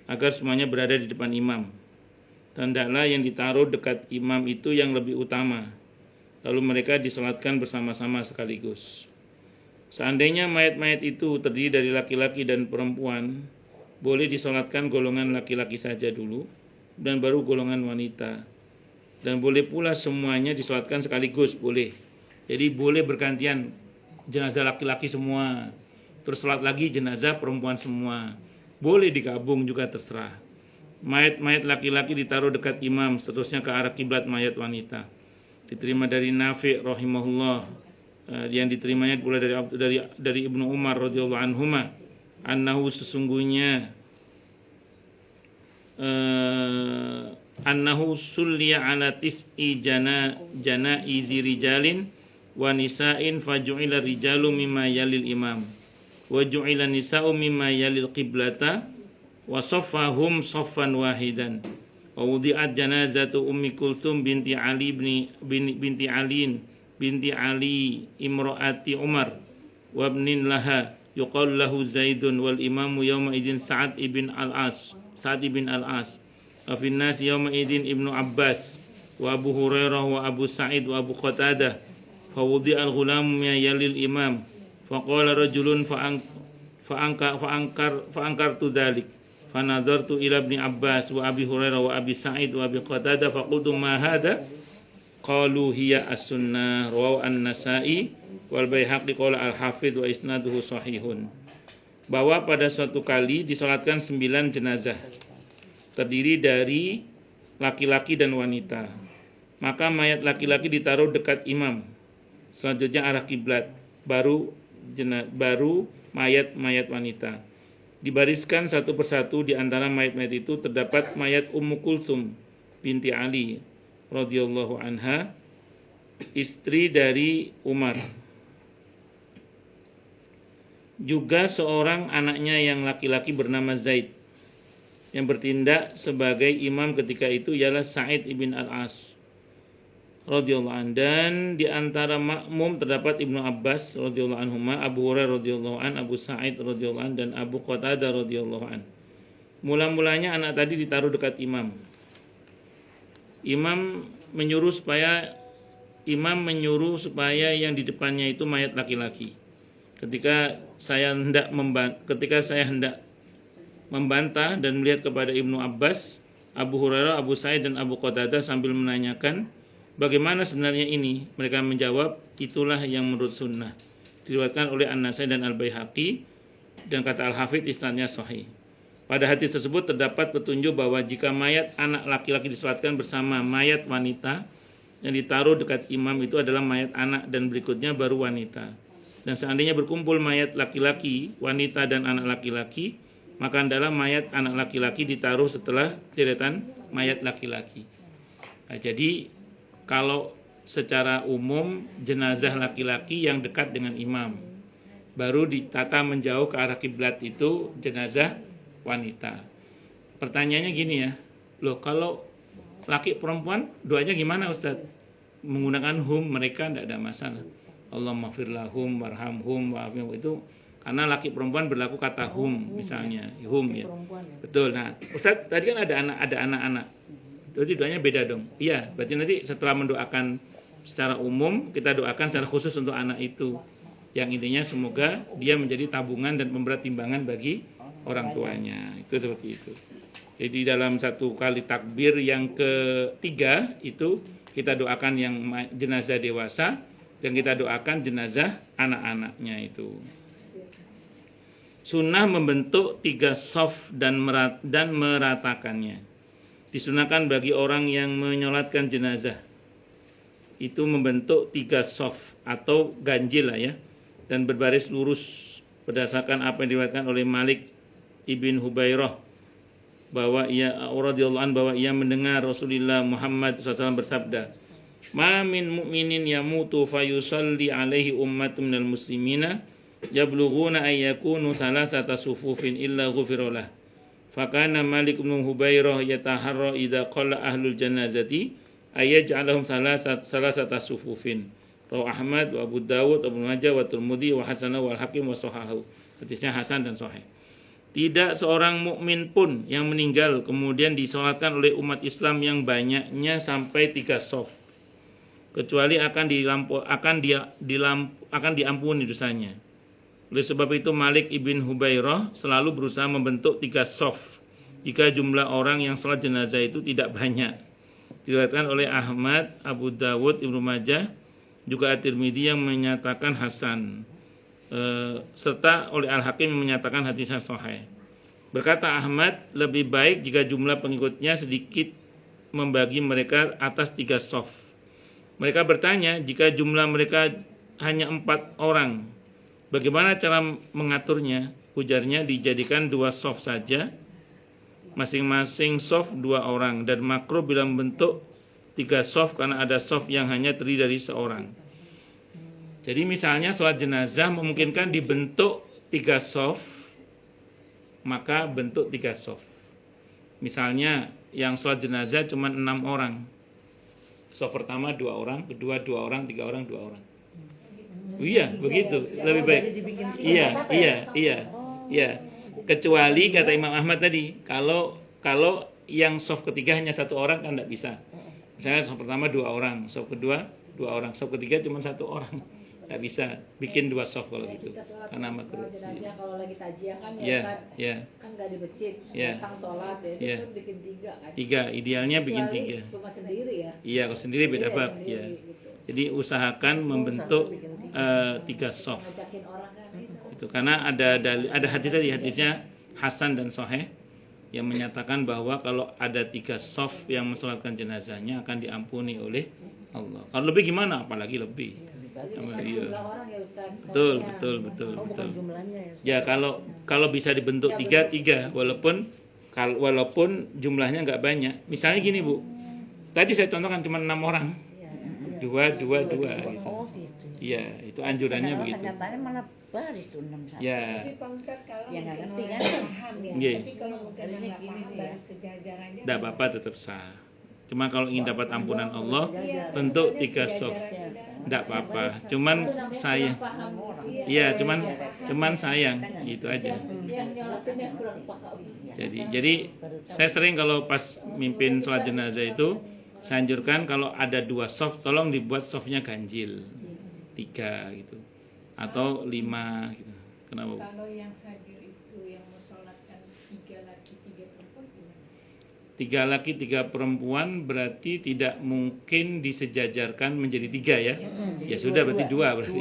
agar semuanya berada di depan imam. Hendaklah yang ditaruh dekat imam itu yang lebih utama, lalu mereka disolatkan bersama-sama sekaligus. Seandainya mayat-mayat itu terdiri dari laki-laki dan perempuan, boleh disolatkan golongan laki-laki saja dulu, dan baru golongan wanita. Dan boleh pula semuanya disolatkan sekaligus, boleh. Jadi boleh bergantian, jenazah laki-laki semua, terus sholat lagi jenazah perempuan semua. Boleh digabung juga, terserah. Mayat-mayat laki-laki ditaruh dekat imam, seterusnya ke arah kiblat mayat wanita. Diterima dari Nafi' rahimahullah, yang diterimanya pula dari Ibnu Umar radhiyallahu anhuma, annahu sesungguhnya annahu sulliya ala tis'i janaizi rijalin wa nisa'in faju'ila rijalu mimma yalil imam wa ju'ila nisa'u mimma yalil qiblata wa saffahum saffan wahidan wa wudi'at janazatu Ummi Kulthum binti Ali binti Ali imraati Umar wa ibnin laha yuqal lahu Zaidun wal imamu yawma idin Sa'ad ibn al-As wa fin nas yawma idin Ibnu Abbas wa Abu Hurairah wa Abu Sa'id wa Abu Qatadah fa wudi'a al-ghulamu yalil imam fa qala rajulun fa ankartu dhalik fa nadartu ila Ibni Abbas wa Abi Hurairah wa Abi Sa'id wa Abi Qatadah fa qultu ma hadha qalu hiya as-sunnah rawahu an-Nasa'i wal Baihaqi qala al-Hafidz wa isnaduhu sahihun. Bahwa pada suatu kali disolatkan 9 jenazah terdiri dari laki-laki dan wanita. Maka mayat laki-laki ditaruh dekat imam, selanjutnya arah kiblat, baru mayat-mayat wanita. Dibariskan satu persatu di antara mayat-mayat itu terdapat mayat Ummu Kulthum binti Ali radhiyallahu anha, istri dari Umar. Juga seorang anaknya yang laki-laki bernama Zaid, yang bertindak sebagai imam ketika itu ialah Sa'id ibn al-As radhiyallahu anhu, dan di antara makmum terdapat Ibnu Abbas radhiyallahu anhuma, Abu Hurairah radhiyallahu an, Abu Sa'id radhiyallahu an, dan Abu Qatadah radhiyallahu an. Mula-mulanya anak tadi ditaruh dekat imam. Imam menyuruh supaya yang di depannya itu mayat laki-laki. Ketika saya hendak membantah dan melihat kepada Ibnu Abbas, Abu Hurairah, Abu Sa'id, dan Abu Qatadah sambil menanyakan, bagaimana sebenarnya ini? Mereka menjawab, itulah yang menurut sunnah. Diriwayatkan oleh An-Nasai dan Al-Baihaqi dan kata Al-Hafidz isnadnya sahih. Pada hadis tersebut terdapat petunjuk bahwa jika mayat anak laki-laki disolatkan bersama mayat wanita yang ditaruh dekat imam itu adalah mayat anak dan berikutnya baru wanita. Dan seandainya berkumpul mayat laki-laki, wanita dan anak laki-laki, maka adalah mayat anak laki-laki ditaruh setelah deretan mayat laki-laki. Nah, jadi kalau secara umum jenazah laki-laki yang dekat dengan imam, baru ditata menjauh ke arah kiblat itu jenazah wanita. Pertanyaannya gini ya, loh kalau laki perempuan doanya gimana Ustadz? Menggunakan hum mereka tidak ada masalah. Allahumma firlahum warhamhum wa'afihim itu karena laki perempuan berlaku kata hum misalnya, hum ya. Betul. Nah, Ustadz tadi kan ada anak-anak. Jadi doanya beda dong. Iya, berarti nanti setelah mendoakan secara umum kita doakan secara khusus untuk anak itu. Yang intinya semoga dia menjadi tabungan dan pemberat timbangan bagi orang tuanya. Itu seperti itu. Jadi dalam satu kali takbir yang ketiga itu kita doakan yang jenazah dewasa dan kita doakan jenazah anak-anaknya itu. Sunnah membentuk 3 shaf dan meratakannya. Disunahkan bagi orang yang menyolatkan jenazah itu membentuk 3 shaf atau ganjil lah ya, dan berbaris lurus berdasarkan apa yang diriwayatkan oleh Malik ibn Hubairah bahwa ia radhiyallahu anhu bahwa ia mendengar Rasulullah Muhammad SAW bersabda, "Ma min mu'minin yamutu fayusalli alaihi ummatun minal muslimina yablughuna ay yakunu thalathata sufufin illa ghufira lah." Fakana Malik bin Hubairah yataharra idza qala ahlul janazati ayaj'alahum salasata sufufin. Rawi Ahmad wa Abu Dawud, Abu Majah wa Tirmidzi wa Hasanah wal Hakim wa Sahahu. Hadisnya hasan dan sahih. Tidak seorang mukmin pun yang meninggal kemudian disolatkan oleh umat Islam yang banyaknya sampai 3 shaf, kecuali akan diampuni dosanya. Oleh sebab itu Malik ibn Hubairah selalu berusaha membentuk 3 shaf jika jumlah orang yang salat jenazah itu tidak banyak. Diriwayatkan oleh Ahmad, Abu Dawud, Ibnu Majah, juga At-Tirmidzi yang menyatakan hasan, serta oleh Al-Hakim yang menyatakan hadisnya sahih. Berkata Ahmad, lebih baik jika jumlah pengikutnya sedikit membagi mereka atas 3 shaf. Mereka bertanya, jika jumlah mereka hanya 4 orang, bagaimana cara mengaturnya? Ujarnya, dijadikan 2 shaf saja, masing-masing shaf 2 orang, dan makruh bila membentuk 3 shaf karena ada shaf yang hanya terdiri dari seorang. Jadi misalnya sholat jenazah memungkinkan dibentuk 3 shaf, maka bentuk 3 shaf. Misalnya yang sholat jenazah cuma 6 orang, shaf pertama 2 orang, kedua 2 orang, 3 orang, 2 orang. Iya, begitu, lebih baik. Iya. Kecuali kata Imam Ahmad tadi, kalau yang shaf ketiga hanya 1 orang kan tidak bisa. Misalnya shaf pertama 2 orang, shaf kedua 2 orang, shaf ketiga cuma 1 orang. Tidak bisa bikin 2 shaf kalau gitu. Karena makruh. Jenazah kalau lagi tajiyah kan kan nggak di masjid, datang sholat ya, itu bikin 3 kan. 3, idealnya bikin 3. Cuma sendiri ya. Iya, kalau sendiri beda bab ya. Gitu. Jadi usahakan membentuk 3 shaf. Ngajakin orang kan Itu karena ada hadis tadi, hadisnya hasan dan sahih yang menyatakan bahwa kalau ada 3 shaf yang mensolatkan jenazahnya akan diampuni oleh Allah. Kalau lebih gimana? Apalagi lebih. Iya. orang ya Ustaz. Betul. Bukan jumlahnya Ya ya. kalau bisa dibentuk 3 walaupun jumlahnya nggak banyak. Misalnya gini Bu, tadi saya contohkan cuma 6 orang, 2 gitu. Oh gitu. Iya, itu anjurannya begitu. Kenyataannya malah baris tuh 6 satu. Ya, Tapi Pak Ustadz kalau Ya, nggak mungkin ngerti orang kan? paham ya, Iya. tapi kalau mungkin Harusnya nggak gini paham nih ya. baris sejajar aja. tidak apa-apa, tetap sah. Cuma kalau ingin dapat ampunan Allah, Iya, bentuk maksudnya 3 shaf. sejajar aja udah. Tidak apa-apa. Cuman saya, iya, cuman sayang itu aja. Yang nyolatinnya kurang paham. Jadi saya sering kalau pas mimpin sholat jenazah itu saya anjurkan kalau ada 2 shaf tolong dibuat shafnya ganjil 3 gitu atau 5 gitu. Kenapa? Bu? Kalau yang hadir itu yang mensolatkan 3 laki 3 perempuan gimana? 3 laki 3 perempuan berarti tidak mungkin disejajarkan menjadi 3 ya. Ya sudah berarti 2 berarti.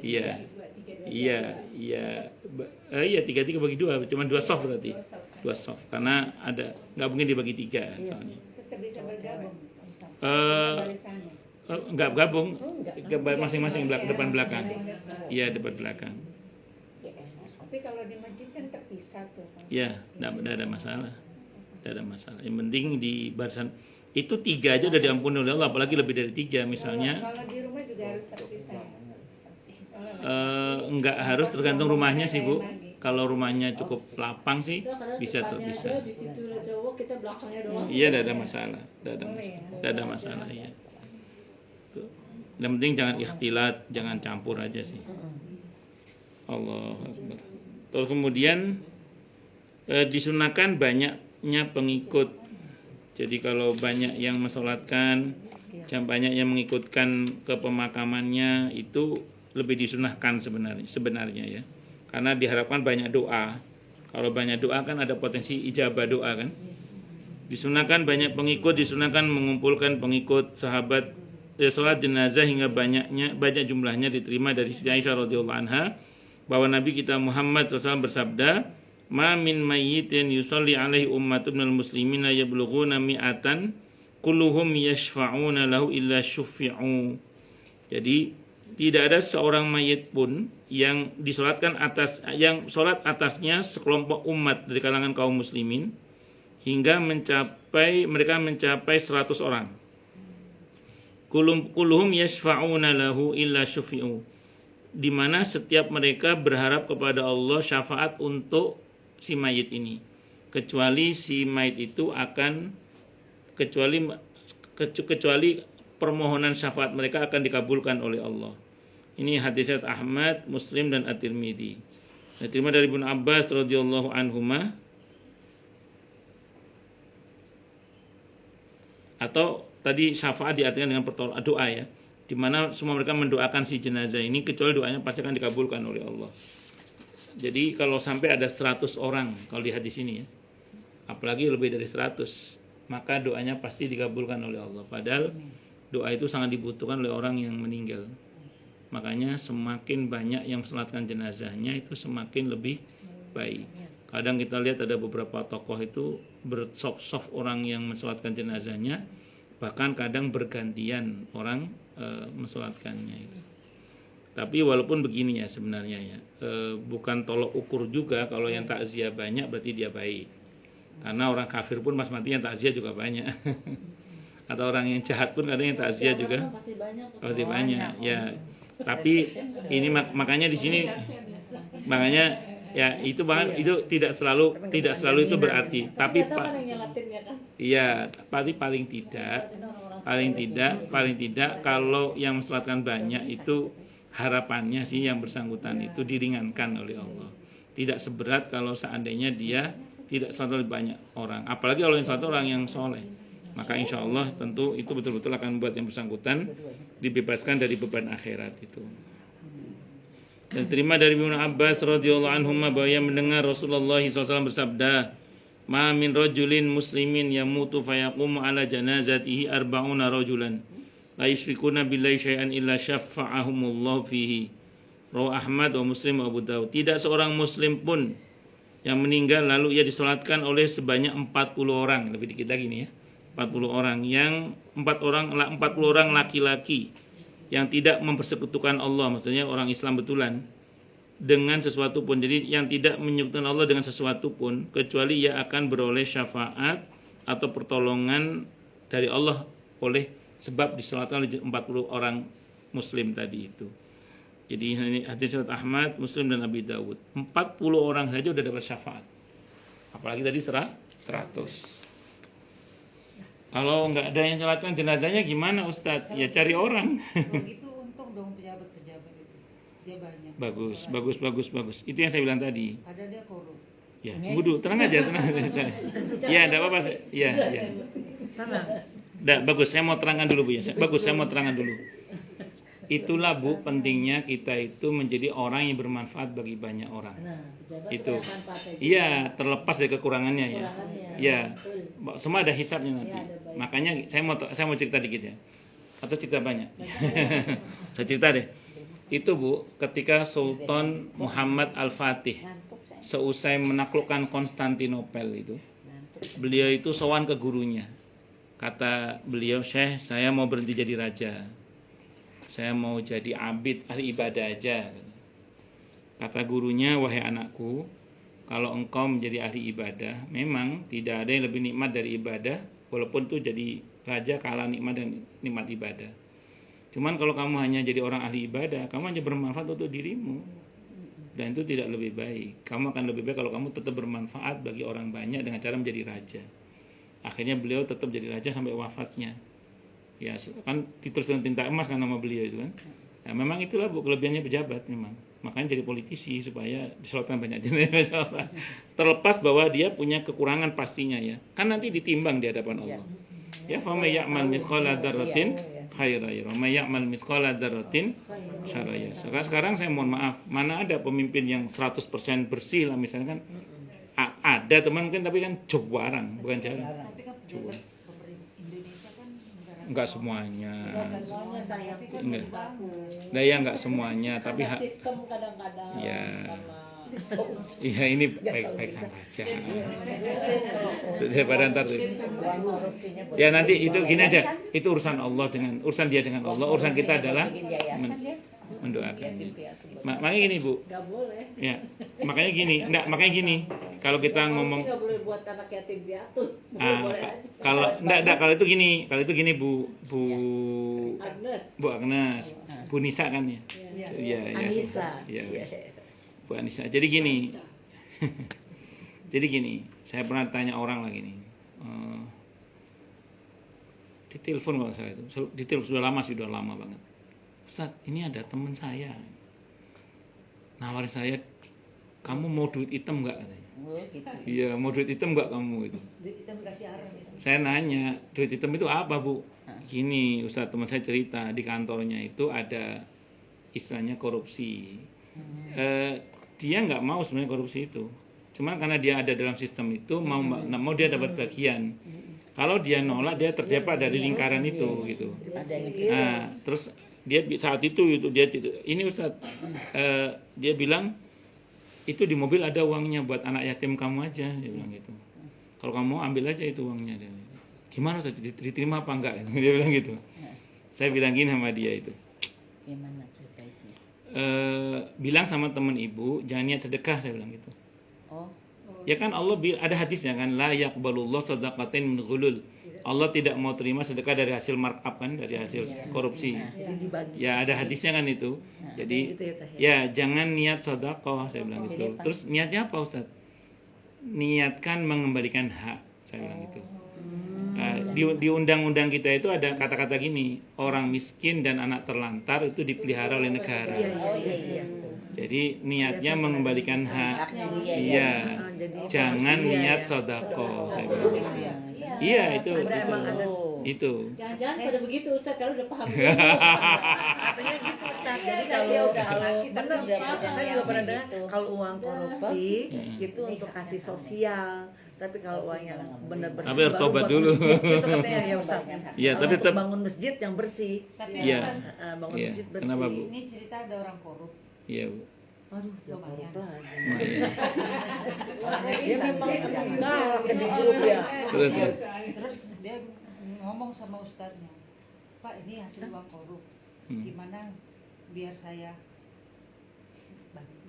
Iya. 2, 3 Iya, 3 bagi 2, cuma 2 soft berarti. 2 soft, karena ada nggak mungkin dibagi 3 soalnya. Tetap bisa bergabung. Eh, nggak gabung, masing-masing depan belakang. Iya, depan belakang. Tapi kalau di masjid kan terpisah tuh. Iya, nggak ada masalah. Nggak ada masalah. Yang penting di barisan itu 3 aja udah diampuni oleh Allah, apalagi lebih dari 3 misalnya. Kalau di rumah juga harus terpisah. Soalnya Nggak harus, tergantung rumahnya sih Bu. Kalau rumahnya cukup lapang sih Karena bisa depannya terpisah. aja, di situ ada cowok, kita belakangnya doang. Iya, tidak ada masalah, tidak ada masalah ya. Tuh. Yang penting jangan ikhtilat, jangan campur aja sih. Allah Akbar. Terus kemudian disunahkan banyaknya pengikut. Jadi kalau banyak yang mensolatkan, banyak yang mengikutkan ke pemakamannya, itu lebih disunahkan sebenarnya ya. Karena diharapkan banyak doa. Kalau banyak doa kan ada potensi ijabah doa kan. Disunahkan banyak pengikut, disunahkan mengumpulkan pengikut sahabat salat jenazah hingga banyak jumlahnya diterima dari Siti Aisyah radhiyallahu anha bahwa Nabi kita Muhammad SAW bersabda, "Ma min mayyitin yusalli alaihi ummatun minal muslimina yablughuna mi'atan kulluhum yashfa'una lahu illa syuffi'u." Jadi tidak ada seorang mayit pun yang disolatkan yang solat atasnya sekelompok umat dari kalangan kaum muslimin hingga mereka mencapai 100 orang. Kulluhum yashfa'una lahu illa syuffi'u, di mana setiap mereka berharap kepada Allah syafaat untuk si mayit ini, kecuali si mayit itu kecuali permohonan syafaat mereka akan dikabulkan oleh Allah. Ini hadis riwayat Ahmad, Muslim dan At-Tirmidzi. Diterima dari Ibnu Abbas radhiyallahu anhuma. Atau tadi syafaat diartikan dengan doa ya, di mana semua mereka mendoakan si jenazah ini, kecuali doanya pasti akan dikabulkan oleh Allah. Jadi kalau sampai ada 100 orang kalau di hadis ini ya, apalagi lebih dari 100, maka doanya pasti dikabulkan oleh Allah. Padahal doa itu sangat dibutuhkan oleh orang yang meninggal. Makanya semakin banyak yang mensolatkan jenazahnya itu semakin lebih baik. Kadang kita lihat ada beberapa tokoh itu bersop-sop orang yang mensolatkan jenazahnya, bahkan kadang bergantian orang mensolatkannya itu. Tapi walaupun begini ya sebenarnya ya, bukan tolok ukur juga kalau yang takziah banyak berarti dia baik. Karena orang kafir pun pas mati yang takziah juga banyak. Atau orang yang jahat pun kadang yang takziah juga pasti banyak. Ya, tapi ini makanya di sini makanya ya itu tidak selalu itu berarti. Tapi iya, tapi paling tidak kalau yang mensolatkan banyak itu harapannya sih yang bersangkutan itu diringankan oleh Allah. Tidak seberat kalau seandainya dia tidak sholat banyak orang. Apalagi kalau yang satu orang yang soleh. Maka insya Allah tentu itu betul-betul akan membuat yang bersangkutan dibebaskan dari beban akhirat itu. Dan terima dari Ibnu Abbas radhiyallahu anhu bahwa ia mendengar Rasulullah SAW bersabda, "Ma min rajulin muslimin yamutu fayaqumu ala janazatihi arba'una rajulan la yusyrikuna billahi syai'an illa syafa'ahumullahu fihi." Rawahu Ahmad wa Muslim wa Abu Dawud. Tidak seorang muslim pun yang meninggal lalu ia disolatkan oleh sebanyak 40 orang, lebih dikit lagi nih ya. 40 orang yang 40 orang laki-laki yang tidak mempersekutukan Allah, maksudnya orang Islam betulan, dengan sesuatu pun. Jadi yang tidak menyekutukan Allah dengan sesuatu pun, kecuali ia akan beroleh syafaat atau pertolongan dari Allah oleh sebab disolatkan oleh 40 orang muslim tadi itu. Jadi ini hadis riwayat Ahmad, Muslim dan Abi Dawud. 40 orang saja udah dapat syafaat. Apalagi tadi 100. Kalau nggak ada yang nyolatkan jenazahnya gimana Ustadz? Ya cari orang. Begitu untung dong pejabat-pejabat itu. Dia banyak. Bagus. Itu yang saya bilang tadi. Ada dia korup. Ya, tunggu dulu, tenang aja. Ya, enggak apa-apa. Ya. Bagus, saya mau terangkan dulu Bu ya. Saya mau terangkan dulu. Itulah Bu pentingnya kita itu menjadi orang yang bermanfaat bagi banyak orang. Itu. Iya, terlepas dari kekurangannya ya. Ya. Semua ada hisabnya nanti. Makanya saya mau cerita dikit ya. Atau cerita banyak. Saya cerita deh. Itu Bu, ketika Sultan Muhammad Al-Fatih seusai menaklukkan Konstantinopel itu, beliau itu sowan ke gurunya. Kata beliau, Syekh, saya mau berhenti jadi raja. Saya mau jadi abid, ahli ibadah aja. Kata gurunya, wahai anakku, kalau engkau menjadi ahli ibadah, memang tidak ada yang lebih nikmat dari ibadah, walaupun itu jadi raja kalah nikmat dan nikmat ibadah. Cuman kalau kamu hanya jadi orang ahli ibadah, kamu hanya bermanfaat untuk dirimu. Dan itu tidak lebih baik. Kamu akan lebih baik kalau kamu tetap bermanfaat bagi orang banyak dengan cara menjadi raja. Akhirnya beliau tetap jadi raja sampai wafatnya. Ya, kan ditulis dengan tinta emas kan nama beliau itu kan. Ya, memang itulah Bu kelebihannya pejabat memang. Makanya jadi politisi supaya disolotkan banyak jenis. Terlepas bahwa dia punya kekurangan pastinya ya. Kan nanti ditimbang di hadapan Allah. Ya, fa may ya'mal mithqala dzarratin khairan yara, may ya'mal mithqala dzarratin syarran yara. Sekarang saya mohon maaf, mana ada pemimpin yang 100% bersih lah misalnya kan. Ada teman mungkin tapi kan jarang, bukan jarang. Tapi kan pejabat pemerintah Indonesia kan negara Enggak semuanya. Enggak semuanya sayang. Enggak. Nah ya enggak semuanya, tapi Ada sistem kadang-kadang Ya. karena iya ini baik-baik saja. Daripada ntar tuh. Ya nanti itu gini aja, itu urusan Allah dengan urusan dia dengan Allah, urusan kita adalah mendoakan. Makanya gini Bu, nggak boleh. ya makanya gini, kalau kita ngomong, Nggak boleh buat anak yatim piatu. Boleh aja. kalau itu gini Bu Agnes. Agnes, Bu Nisa kan ya, ya Anissa. ya, Bu Anissa. Jadi gini, saya pernah tanya orang lagi nih, di telepon kalau saya itu, di telepon sudah lama banget. Ustaz, ini ada teman saya, nawarin saya, kamu mau duit hitam nggak katanya? Iya, mau duit hitam nggak kamu itu? Kita kasih arah gitu. Saya nanya, duit hitam itu apa Bu? Gini, Ustaz, teman saya cerita di kantornya itu ada istilahnya korupsi. Dia nggak mau sebenarnya korupsi itu, cuman karena dia ada dalam sistem itu mau dia dapat bagian. Kalau dia nolak, dia terdapat dari lingkaran itu gitu. Nah, terus dia saat itu dia ini Ustaz, dia bilang itu di mobil ada uangnya buat anak yatim kamu aja, dia bilang gitu. Kalau kamu ambil aja itu uangnya. Dia, gimana Ustaz, diterima apa enggak? Dia bilang gitu. Saya bilang gini sama dia itu. Gimana ceritanya? Bilang sama teman ibu jangan niat sedekah, saya bilang gitu. Ya kan Allah ada hadisnya kan, la yaqbalullah shadaqatin min ghulul. Allah tidak mau terima sedekah dari hasil markup kan, dari hasil korupsi. Ya ada hadisnya kan itu. Jadi ya jangan niat sedekah, saya bilang gitu. Terus niatnya apa Ustaz? Niatkan mengembalikan hak, saya bilang gitu. Di undang-undang kita itu ada kata-kata gini, orang miskin dan anak terlantar itu dipelihara oleh negara. Jadi niatnya mengembalikan hak. Iya. Jangan niat sodako, saya bilang. Iya itu. Jangan-jangan pada begitu Ustaz kalau udah paham. Katanya gitu Ustaz. Jadi kalau benar saya juga pernah dengar kalau uang korupsi itu untuk kasih sosial. Tapi kalau uangnya benar bersih, tapi harus tobat dulu. Itu katanya ya Ustaz. Iya, tapi tetap bangun masjid yang bersih. Iya. Bangun Iya. masjid bersih. Kenapa Bu? Ini cerita ada orang korup. Iya Bu. Aduh, dia korup lagi. Iya. Dia memang enggak di grup ya. Terus Terus dia ngomong sama ustadznya, Pak ini hasil uang korup, gimana biar saya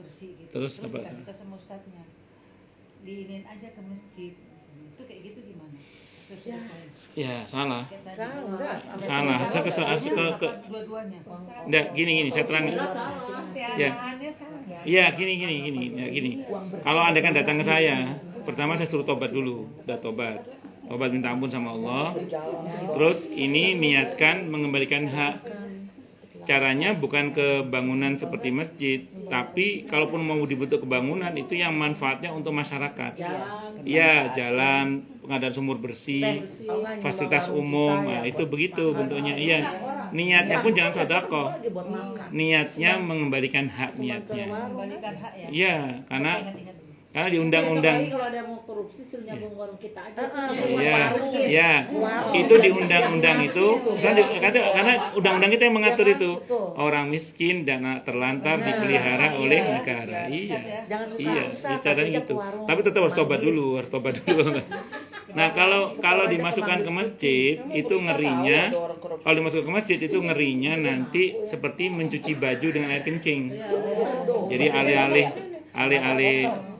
bersih gitu. Terus apa? dikasih tahu sama ustadznya, diinin aja ke masjid. Itu kayak gitu gimana? Terus ya salah. Salah. Saya ke dua-duanya. enggak gini saya terang. Ya. Iya, gini. Ya, gini. Kalau Anda kan datang ke saya, pertama saya suruh tobat dulu. Udah tobat minta ampun sama Allah. Terus ini niatkan mengembalikan hak. Caranya bukan ke bangunan seperti masjid, tapi kalaupun mau dibentuk ke bangunan itu yang manfaatnya untuk masyarakat. Ya, jalan, pengadaan sumur bersih, fasilitas umum, nah, itu begitu bentuknya. Iya, niatnya pun jangan sedekah. Niatnya mengembalikan hak niatnya. Kembalikan hak ya. Iya, karena Karena di undang-undang kalau ada mau korupsi suruh nyambung warung kita aja. ya, itu di undang-undang itu, karena undang-undang kita yang mengatur itu orang miskin dan anak terlantar dipelihara oleh negara. Iya, Jangan iya, susah-susah, bicaranya kasih gitu. ke warung Tapi tetap harus tobat manggis. dulu, Nah, kalau dimasukkan ke masjid itu ngerinya, kalau dimasukkan ke masjid itu ngerinya nanti seperti mencuci baju dengan air kencing. Jadi alih-alih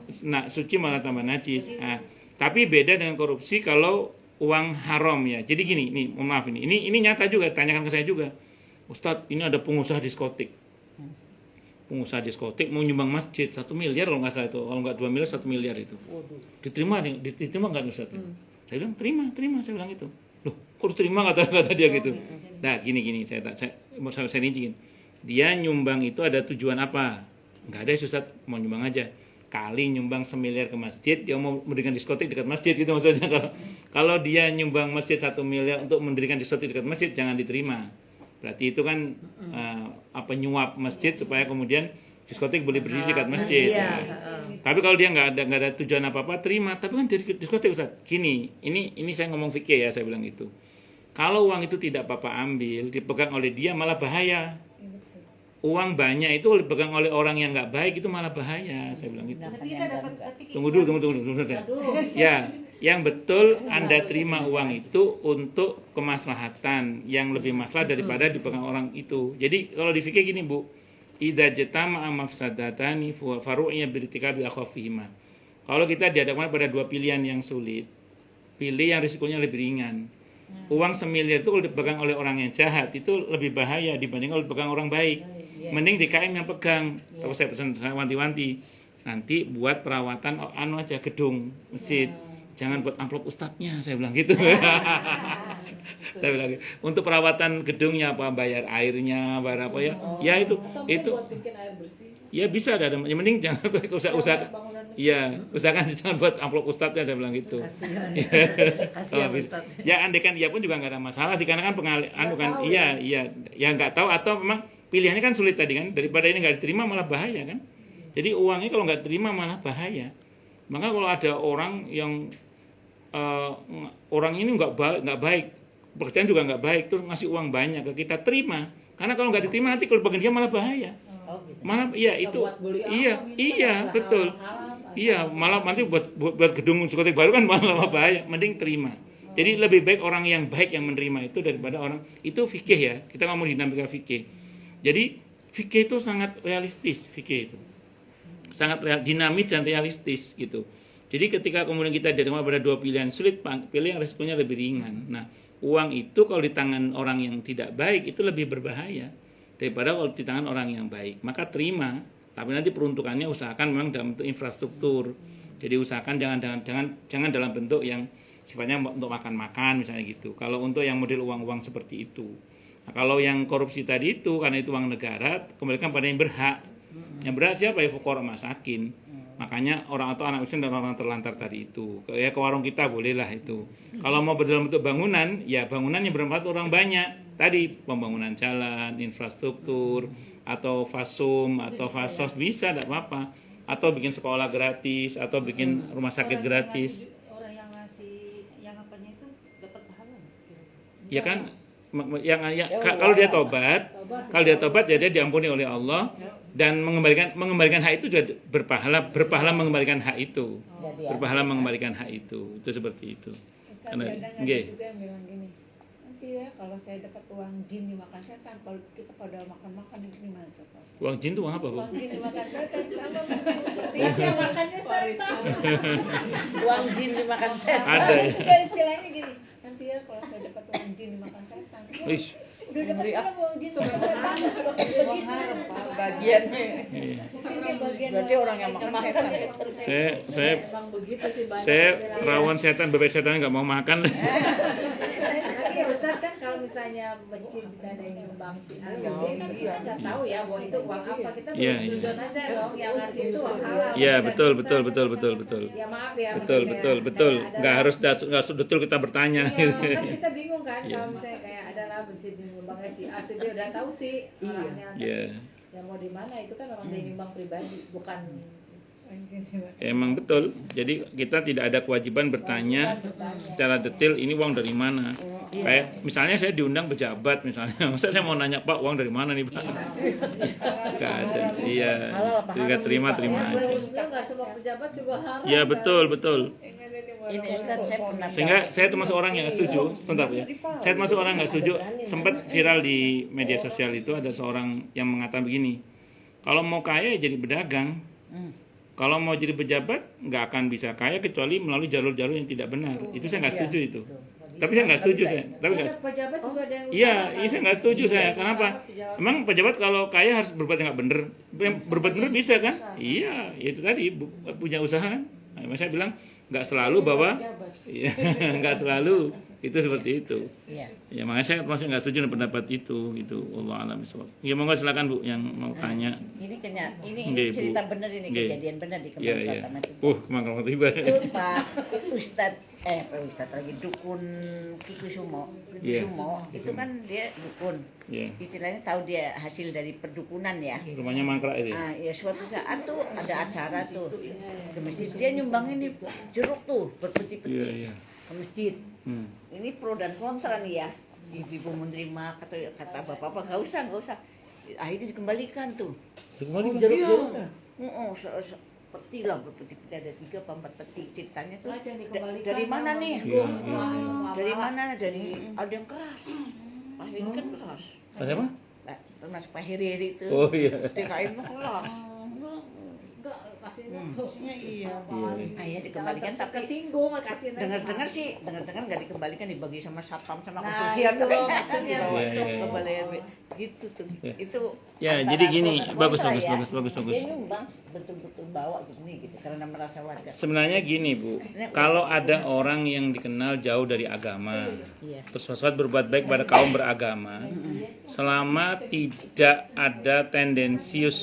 suci malah tambah najis. Nah, tapi beda dengan korupsi kalau uang haram ya. Jadi gini, nih, mohon maaf ini nyata juga, tanyakan ke saya juga. Ustadz, ini ada pengusaha diskotik. Pengusaha diskotik mau nyumbang masjid 1 miliar kalau nggak salah itu, kalau nggak 2 miliar 1 miliar itu. Diterima nggak Ustadz? Saya bilang terima, saya bilang itu. Loh, kok terima kata dia gitu. Nah, gini, saya rinciin. Dia nyumbang itu ada tujuan apa? Nggak ada Ustadz, mau nyumbang aja. Kali nyumbang 1 miliar ke masjid, dia mau mendirikan diskotik dekat masjid gitu maksudnya. Kalau dia nyumbang masjid 1 miliar untuk mendirikan diskotik dekat masjid, jangan diterima. Berarti itu kan nyuap masjid supaya kemudian diskotik boleh berdiri dekat masjid. Iya. Tapi kalau dia nggak ada tujuan apa-apa, terima. Tapi kan dari diskotik Ustaz. Gini, ini saya ngomong fikih ya, saya bilang itu. Kalau uang itu tidak Bapak ambil, dipegang oleh dia malah bahaya. Uang banyak itu dipegang oleh orang yang nggak baik itu malah bahaya, saya bilang gitu. Tapi kita dapat Tunggu dulu. Ya, yang betul Anda terima uang itu untuk kemaslahatan yang lebih maslahat daripada dipegang orang itu. Jadi kalau di fikih gini Bu, idza jatama mafsadatani faru'nya birtikabi akhafihima. Kalau kita dihadapkan pada dua pilihan yang sulit, pilih yang risikonya lebih ringan. Uang 1 miliar itu kalau dipegang oleh orang yang jahat itu lebih bahaya dibanding kalau dipegang orang baik. Mending DKM yang pegang. Kalau saya pesan, saya wanti-wanti, nanti buat perawatan aja gedung masjid. Jangan buat amplop ustadznya, saya bilang gitu. Saya bilang gitu. Untuk perawatan gedungnya apa, bayar airnya, bayar apa ya? Ya itu buat bikin air bersih. Ya bisa ada. Yang penting jangan usahakan. Iya, usahakan jangan buat amplop ustadznya, saya bilang gitu. Kasihan Ustadz. Ya andaikan iya pun juga nggak ada masalah sih, karena kan ya nggak tahu atau memang pilihannya kan sulit tadi kan, daripada ini nggak diterima malah bahaya kan. Jadi uangnya kalau nggak terima malah bahaya. Maka kalau ada orang yang orang ini nggak baik, pekerjaan juga nggak baik, terus ngasih uang banyak ke kita, terima. Karena kalau nggak diterima nanti kalau bagian dia malah bahaya. Malah itu betul. Iya, malah nanti buat gedung diskotik baru kan malah bahaya. Mending terima. Jadi lebih baik orang yang baik yang menerima itu daripada orang itu fikih ya. Kita ngomong dinamika fikih. Jadi fikih itu sangat realistis, fikih itu sangat dinamis dan realistis gitu. Jadi ketika kemudian kita dihadapkan pada dua pilihan sulit, pilih yang resikonya lebih ringan. Nah, uang itu kalau di tangan orang yang tidak baik itu lebih berbahaya daripada kalau di tangan orang yang baik. Maka terima, tapi nanti peruntukannya usahakan memang dalam bentuk infrastruktur. Jadi usahakan jangan dalam bentuk yang sifatnya untuk makan-makan misalnya gitu. Kalau untuk yang model uang-uang seperti itu. Nah, kalau yang korupsi tadi itu karena itu uang negara, kembalikan pada yang berhak. Yang berhak siapa? Ya fuqara masakin. Makanya orang atau anak miskin dan orang terlantar tadi itu. Ya ke warung kita bolehlah itu. Kalau mau dalam bentuk bangunan, ya bangunan yang bermanfaat orang banyak. Tadi pembangunan jalan, infrastruktur, atau fasum, atau fasos bisa, tidak apa-apa. Atau bikin sekolah gratis, atau bikin rumah sakit gratis. Orang yang ngasih yang apanya itu dapat pahala. Ya kan, kalau dia tobat ya dia diampuni oleh Allah dan mengembalikan hak itu juga berpahala mengembalikan hak itu. Berpahala mengembalikan hak itu seperti itu. Kadang ada juga yang bilang gini, nanti ya kalau saya dapat uang jin dimakan setan, kalau kita pada makan-makan gimana Pak? Uang jin itu uang apa, Bu? Uang jin dimakan setan sama mungkin seperti itu. Yang makannya setan. Uang jin dimakan setan. Ada ya. Juga istilahnya gini, nanti ya kalau saya dapat uang jin dimakan setan. Wish. Udah dapat berapa uang jin dimakan setan? Sudah begitu. Bagiannya. Mungkin dia bagian Berarti orang yang makan setan. Emang begitu sih banyak. Saya rawan setan, bebek setan nggak mau makan. Tapi ya Ustaz kan kalau misalnya masjid bisa ada yang nyumbang kan kita nggak tahu ya bahwa itu uang apa, kita Iya, tujuan iya. aja dong yang ngasih itu uang halal. Iya, betul. Ya maaf ya. Betul. maksudnya Nggak harus betul kita bertanya. Iya, kan kita bingung kan Iya. kalau misalnya kayak adalah masjid nyumbangnya si A, si B udah tahu sih orangnya. Iya. Ya mau di mana itu kan memang dia nyumbang pribadi, bukan Emang betul. Jadi kita tidak ada kewajiban bertanya secara detail ini uang dari mana. Kayak misalnya saya diundang pejabat misalnya, masa saya mau nanya Pak uang dari mana nih Pak? Gak ada. Iya. Juga terima aja. Nggak semua pejabat juga haram. Ya betul. Ini Ustaz saya pernah Sehingga saya termasuk orang yang nggak setuju. Sebentar ya. Saya termasuk orang nggak setuju. Sempat viral di media sosial itu ada seorang yang mengatakan begini. Kalau mau kaya ya jadi pedagang. Kalau mau jadi pejabat nggak akan bisa kaya kecuali melalui jalur-jalur yang tidak benar. Itu saya nggak setuju itu. Tapi saya nggak setuju saya. Tapi nggak. Pejabat juga ada yang Iya, saya nggak setuju saya. Kenapa? Emang pejabat kalau kaya harus berbuat yang nggak bener. Berbuat bener bisa kan? Iya, itu tadi punya usaha. Nah, saya bilang nggak selalu bahwa, iya, nggak selalu itu seperti itu. Iya. Ya makanya saya masih nggak setuju dengan pendapat itu. Gitu. Allah alam bisawab. Ya monggo silakan Bu yang mau tanya. Ini Nggih, ini Bu. cerita benar ini Nggih. kejadian benar di Iya, Kemang iya. Pratama itu. Kemang tiba. Itu Pak Ustad lagi dukun Kikusumo. Iya. Itu kan dia dukun. Iya. Istilahnya tahu dia hasil dari perdukunan ya. Rumahnya mangkrak itu. Ah, ya suatu saat tuh ada acara tuh ke masjid, dia nyumbangin nih jeruk tuh berpeti-peti Iya. ke masjid. Hmm. Ini pro dan kontra nih ya. Ibu menerima kata bapak-bapak nggak usah. Akhirnya dikembalikan tuh. Kembali Jeruk-jeruk. Peti lah berpeti-peti ada 3 apa 4 peti ceritanya tuh. Yang dikembalikan Dari mana nih? Iya. Dari mana? Dari ada yang keras. Pak Heri kan keras. Pas apa? Nah, termasuk Pak Heri itu. Oh iya. TKI mah keras. enggak kasih Maksudnya iya. Akhirnya dikembalikan tapi kesinggung kasih dengar nggak dikembalikan dibagi sama satpam sama Nah, kepolisian itu loh maksudnya. dibawa Iya, iya. ke Balai RW gitu tuh Iya. itu Ya, antara jadi gini, pro dan bagus. kontra ya. Dia dia nyumbang betul-betul bawa gini gitu karena merasa warga Sebenarnya gini Bu, kalau ada orang yang dikenal jauh dari agama, iya terus sesuatu berbuat baik pada kaum beragama, selama tidak ada tendensius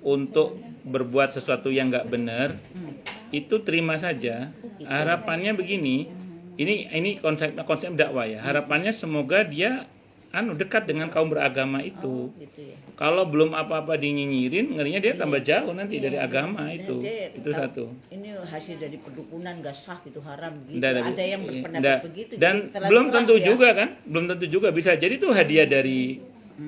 untuk berbuat sesuatu yang nggak benar, itu terima saja. Harapannya begini, ini konsep dakwah ya. Harapannya semoga dia dekat dengan kaum beragama itu. gitu ya. Kalau belum apa-apa dinyinyirin, ngerinya dia tambah jauh nanti dari agama itu. Dia Itu tahu, satu. ini hasil dari perdukunan gak sah gitu haram gitu. Nggak Ada yang berpendapat nggak. begitu. Dan jadi terlalu belum keras tentu ya. juga kan, belum tentu juga bisa jadi itu hadiah dari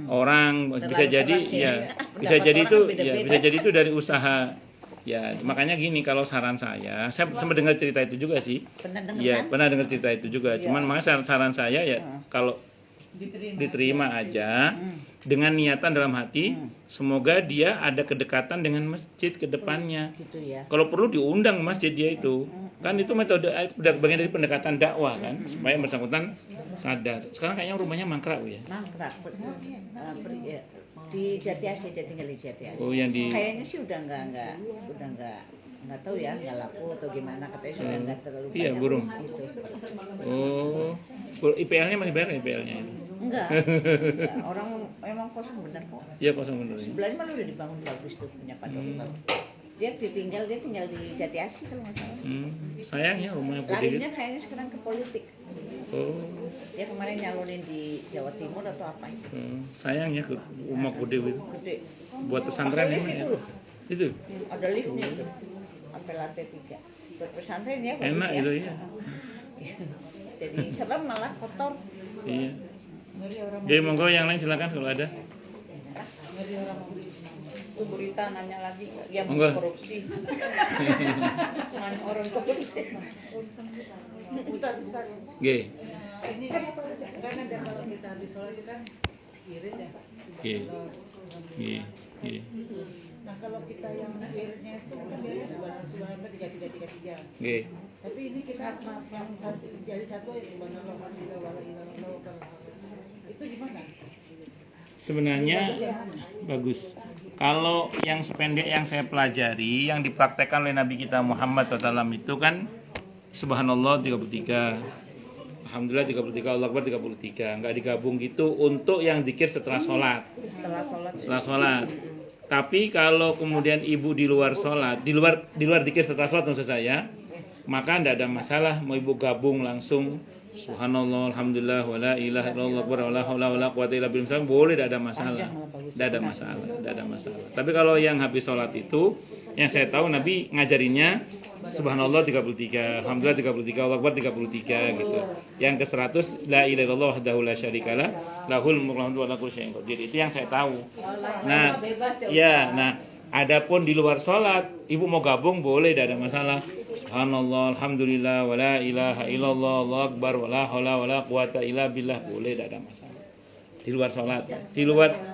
orang, Terlalu bisa jadi keras ya. ya, bisa Pendapat jadi orang itu kan beda-beda. bisa jadi itu dari usaha. Ya, makanya gini kalau saran saya sempat dengar cerita itu juga sih. Pernah dengar Iya, kan? pernah dengar cerita itu juga. Iya. Cuman makanya saran saya ya kalau diterima aja dengan niatan dalam hati, semoga dia ada kedekatan dengan masjid ke depannya. Gitu ya. Kalau perlu diundang masjid dia itu. Kan itu metode udah bagian dari pendekatan dakwah kan, supaya yang bersangkutan sadar. Sekarang kayaknya rumahnya mangkrak Bu, ya. Mangkrak. Ya. Di Jati Asih, dia tinggal di Jati Asih. Oh, yang di Kayaknya sih udah nggak tahu ya, nggak laku atau gimana, katanya sudah nggak terlalu Iya, banyak. burung. Gitu. Oh, kalau IPL-nya masih bayar IPL-nya itu. Enggak, orang emang kosong benar kok. Iya kosong bener. Ya. Sebelahnya malah udah dibangun bagus tuh punya Pak Dokter. Dia tinggal di Jati Asih kalau nggak salah. Sayangnya rumahnya putih Larinya gitu. kayaknya sekarang ke politik. Oh, Dia kemarin nyalonin di Jawa Timur atau apa itu. sayangnya ke rumah gede itu. Gede. Buat pesantren Ada lift emang itu ya. loh. Itu Ada liftnya itu. Sampai lantai 3. Buat pesantren ya bagus enak ya. itu ya. Jadi serem malah kotor. Iya. Jadi monggo yang lain silakan kalau ada. Itu berita nanya lagi yang Monggo. korupsi. Nanya orang korupsi. G. Ini kan ada kalau kita habis sholat itu kan irit ya. G. G. G. Nah kalau kita yang iritnya itu kan biasanya subhanallah 3333. G. Tapi ini kita yang jadi satu ya subhanallah masih wala ilallah. Itu gimana? Sebenarnya bagus. Kalau yang sependek yang saya pelajari, yang dipraktekkan oleh Nabi kita Muhammad SAW itu kan Subhanallah 33, Alhamdulillah 33, Allah Akbar 33. Nggak digabung gitu untuk yang zikir setelah sholat. Setelah sholat. Tapi kalau kemudian ibu di luar sholat, di luar zikir setelah sholat maksud saya, maka tidak ada masalah mau ibu gabung langsung Subhanallah, Alhamdulillah, wala ilaha illallah, wala haula wala quwata illa billah, boleh, tidak ada masalah. Tidak ada masalah. Tapi kalau yang habis sholat itu Yang saya tahu Nabi ngajarinnya Subhanallah 33, Alhamdulillah 33, Allahu Akbar 33 gitu. Yang ke-100 La ilaha illallah wahdahu la syarikalah lahul mulku wa lahu kullu syai'in qadir. Itu yang saya tahu. Nah, ya, nah adapun di luar sholat, ibu mau gabung boleh, tidak ada masalah. Subhanallah, Alhamdulillah, wa la ilaha illallah, Allahu Akbar, wa la haula wa la quwata illa billah, boleh, tidak ada masalah. Di luar sholat, di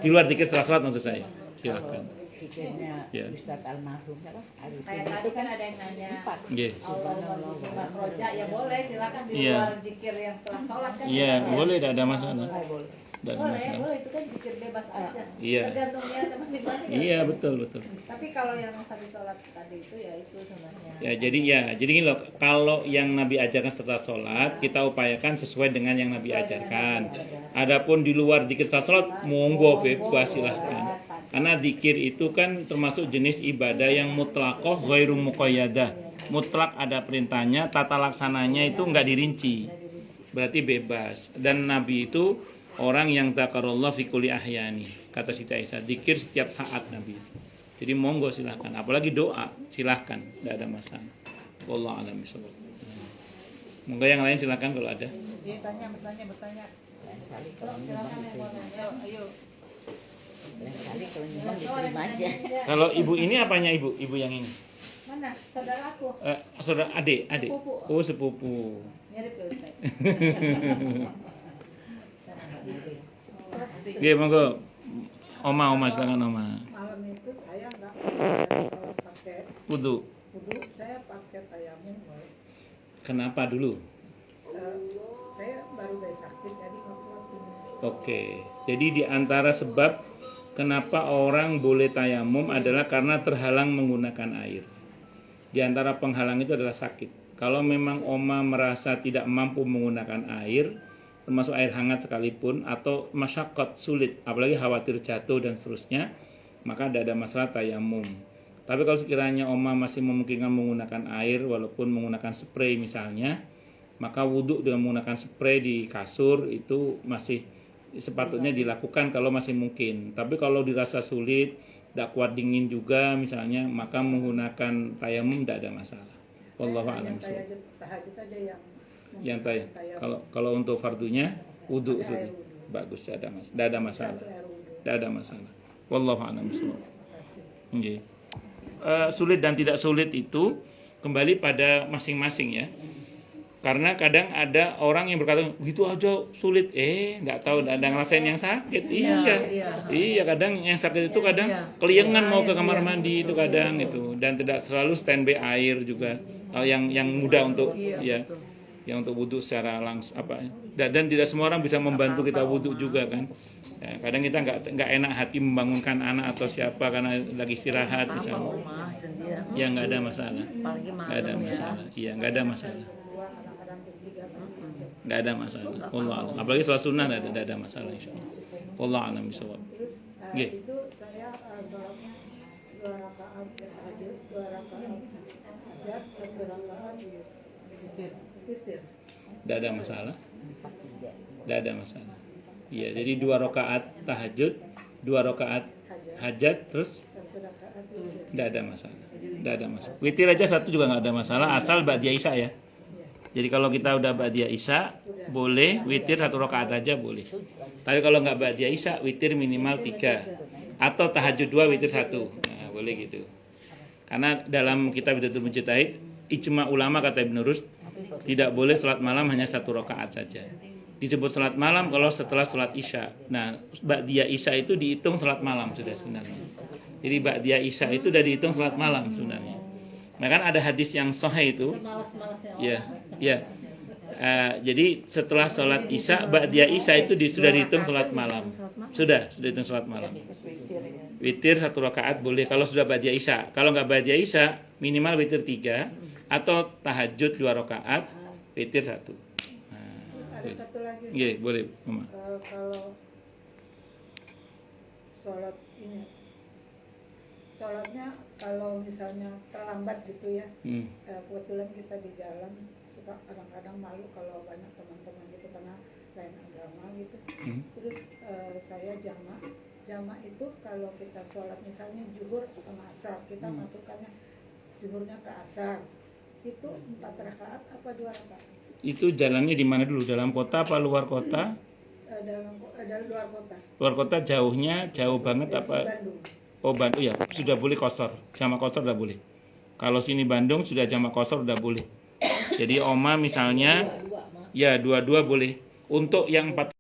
luar zikir setelah sholat maksud saya. Silakan. Pikirnya Ya. Ustadz almarhum siapa? Arifin Kayak itu tadi kan ada yang nanya Nggih. Allahumma zikir roja, ya boleh silakan di Iya. luar zikir yang setelah sholat kan. Iya, bisa. boleh, tidak ada masalah. boleh. Tidak ada Boleh, masalah. boleh, itu kan zikir bebas aja. Iya. Tergantung niatnya masing-masing. Iya, betul. Tapi kalau yang habis sholat tadi itu ya itu sebenarnya. Jadi gini loh, kalau yang Nabi ajarkan setelah sholat, kita upayakan sesuai dengan yang Nabi ajarkan. Adapun di luar zikir setelah sholat, monggo bebas silahkan. Karena zikir itu kan termasuk jenis ibadah yang mutlaqoh ghairu muqayyadah. Mutlak ada perintahnya, tata laksananya itu nggak dirinci. Berarti bebas. Dan Nabi itu orang yang zakarullah fi kulli ahyani. Kata Siti Aisyah, zikir setiap saat Nabi. Jadi monggo silahkan. Apalagi doa, silahkan, tidak ada masalah. Wallahu a'lam bishawab. Monggo yang lain silahkan kalau ada. Bertanya. Silakan yang mau nanya. Ayo. Kali kalau nyumbang diterima aja. Kalau ibu ini apanya ibu? Ibu yang ini? Mana? Saudara aku. Saudara adik. Sepupu. Oh, sepupu. Mirip ya Ustaz. Oke, monggo. Oma silakan Oma. Malam itu saya nggak sholat pakai Wudu. wudu, saya pakai tayamum. Kenapa dulu? Saya baru dari sakit jadi nggak kuat ini. Oke. Jadi di antara sebab kenapa orang boleh tayamum adalah karena terhalang menggunakan air. Di antara penghalang itu adalah sakit. Kalau memang Oma merasa tidak mampu menggunakan air, termasuk air hangat sekalipun, atau masyaqqat sulit, apalagi khawatir jatuh dan seterusnya, maka tidak ada masalah tayamum. Tapi kalau sekiranya Oma masih memungkinkan menggunakan air, walaupun menggunakan spray misalnya, maka wudhu dengan menggunakan spray di kasur itu masih sepatutnya dilakukan kalau masih mungkin. Tapi kalau dirasa sulit, tidak kuat dingin juga misalnya, maka menggunakan tayamum tidak ada masalah. Wallahu a'lam bishawab. Tahajud aja Yang kalau untuk fardunya wudu sudah bagus, tidak ada masalah. Tidak ada masalah. Wallahu a'lam bishawab. Nggih. Sulit dan tidak sulit itu kembali pada masing-masing ya. Karena kadang ada orang yang berkata gitu aja sulit, nggak tahu, ada ngerasain yang sakit. Iya, kadang yang sakit itu kadang keliengan mau ke kamar mandi itu kadang itu, dan tidak selalu standby air juga. Yang mudah untuk yang untuk wudhu secara langsung dan tidak semua orang bisa membantu kita wudhu juga kan. Ya, kadang kita nggak enak hati membangunkan anak atau siapa karena lagi istirahat misalnya. Ya nggak ada masalah. Nggak ada masalah. Iya nggak ada masalah. Nggak ada masalah. Wallah alam. Apalagi setelah sunnah nggak ada masalah insyaallah. Wallah alam bishawab. Nggih. Itu saya sholatnya 2 rakaat tahajud, 2 rakaat hajat, 1 rakaat witir. Nggak ada masalah. Nggak ada masalah. Iya, jadi 2 rakaat tahajud, 2 rakaat hajat, terus 1 rakaat witir. nggak ada masalah. Nggak ada masalah. Witir aja 1 juga nggak ada masalah, asal ba'diyah isya ya. Jadi kalau kita udah ba'diyah isya, boleh witir 1 rakaat aja boleh. Tapi kalau nggak ba'diyah isya, witir minimal 3. Atau tahajud 2, witir 1. Nah, boleh gitu. Karena dalam kitab Bidatul Mujtahid, ijma ulama kata Ibnu Rushd, tidak boleh salat malam hanya 1 rakaat saja. Disebut salat malam kalau setelah salat isya. Nah, ba'diyah isya itu dihitung salat malam sudah sebenarnya. Jadi ba'diyah isya itu sudah dihitung salat malam sebenarnya. Nah kan ada hadis yang sahih itu. Ya. Jadi setelah sholat isya, ba'diyah isya itu sudah dihitung sholat malam. Sudah dihitung sholat malam. Witir 1 rakaat boleh kalau sudah ba'diyah isya. Kalau nggak ba'diyah isya, minimal witir 3 atau tahajud 2 rakaat, witir 1. Ada satu lagi. Iya, boleh, Mama. Kalau sholat ini, sholatnya kalau misalnya terlambat gitu ya, kebetulan kita di jalan suka kadang-kadang malu kalau banyak teman-teman gitu karena lain agama gitu. Terus saya jamak Jamak itu kalau kita sholat misalnya zuhur sama asar, kita masukkannya zuhurnya ke asar. Itu 4 rakaat apa 2 rakaat? Itu jalannya di mana dulu? Dalam kota apa luar kota? Dalam luar kota. Luar kota jauhnya jauh banget apa? Bandung. Oh Bandung ya, sudah boleh qashar. Jamak qashar udah boleh. Kalau sini Bandung sudah jamak qashar udah boleh. Jadi oma misalnya ya dua-dua boleh. Untuk yang 4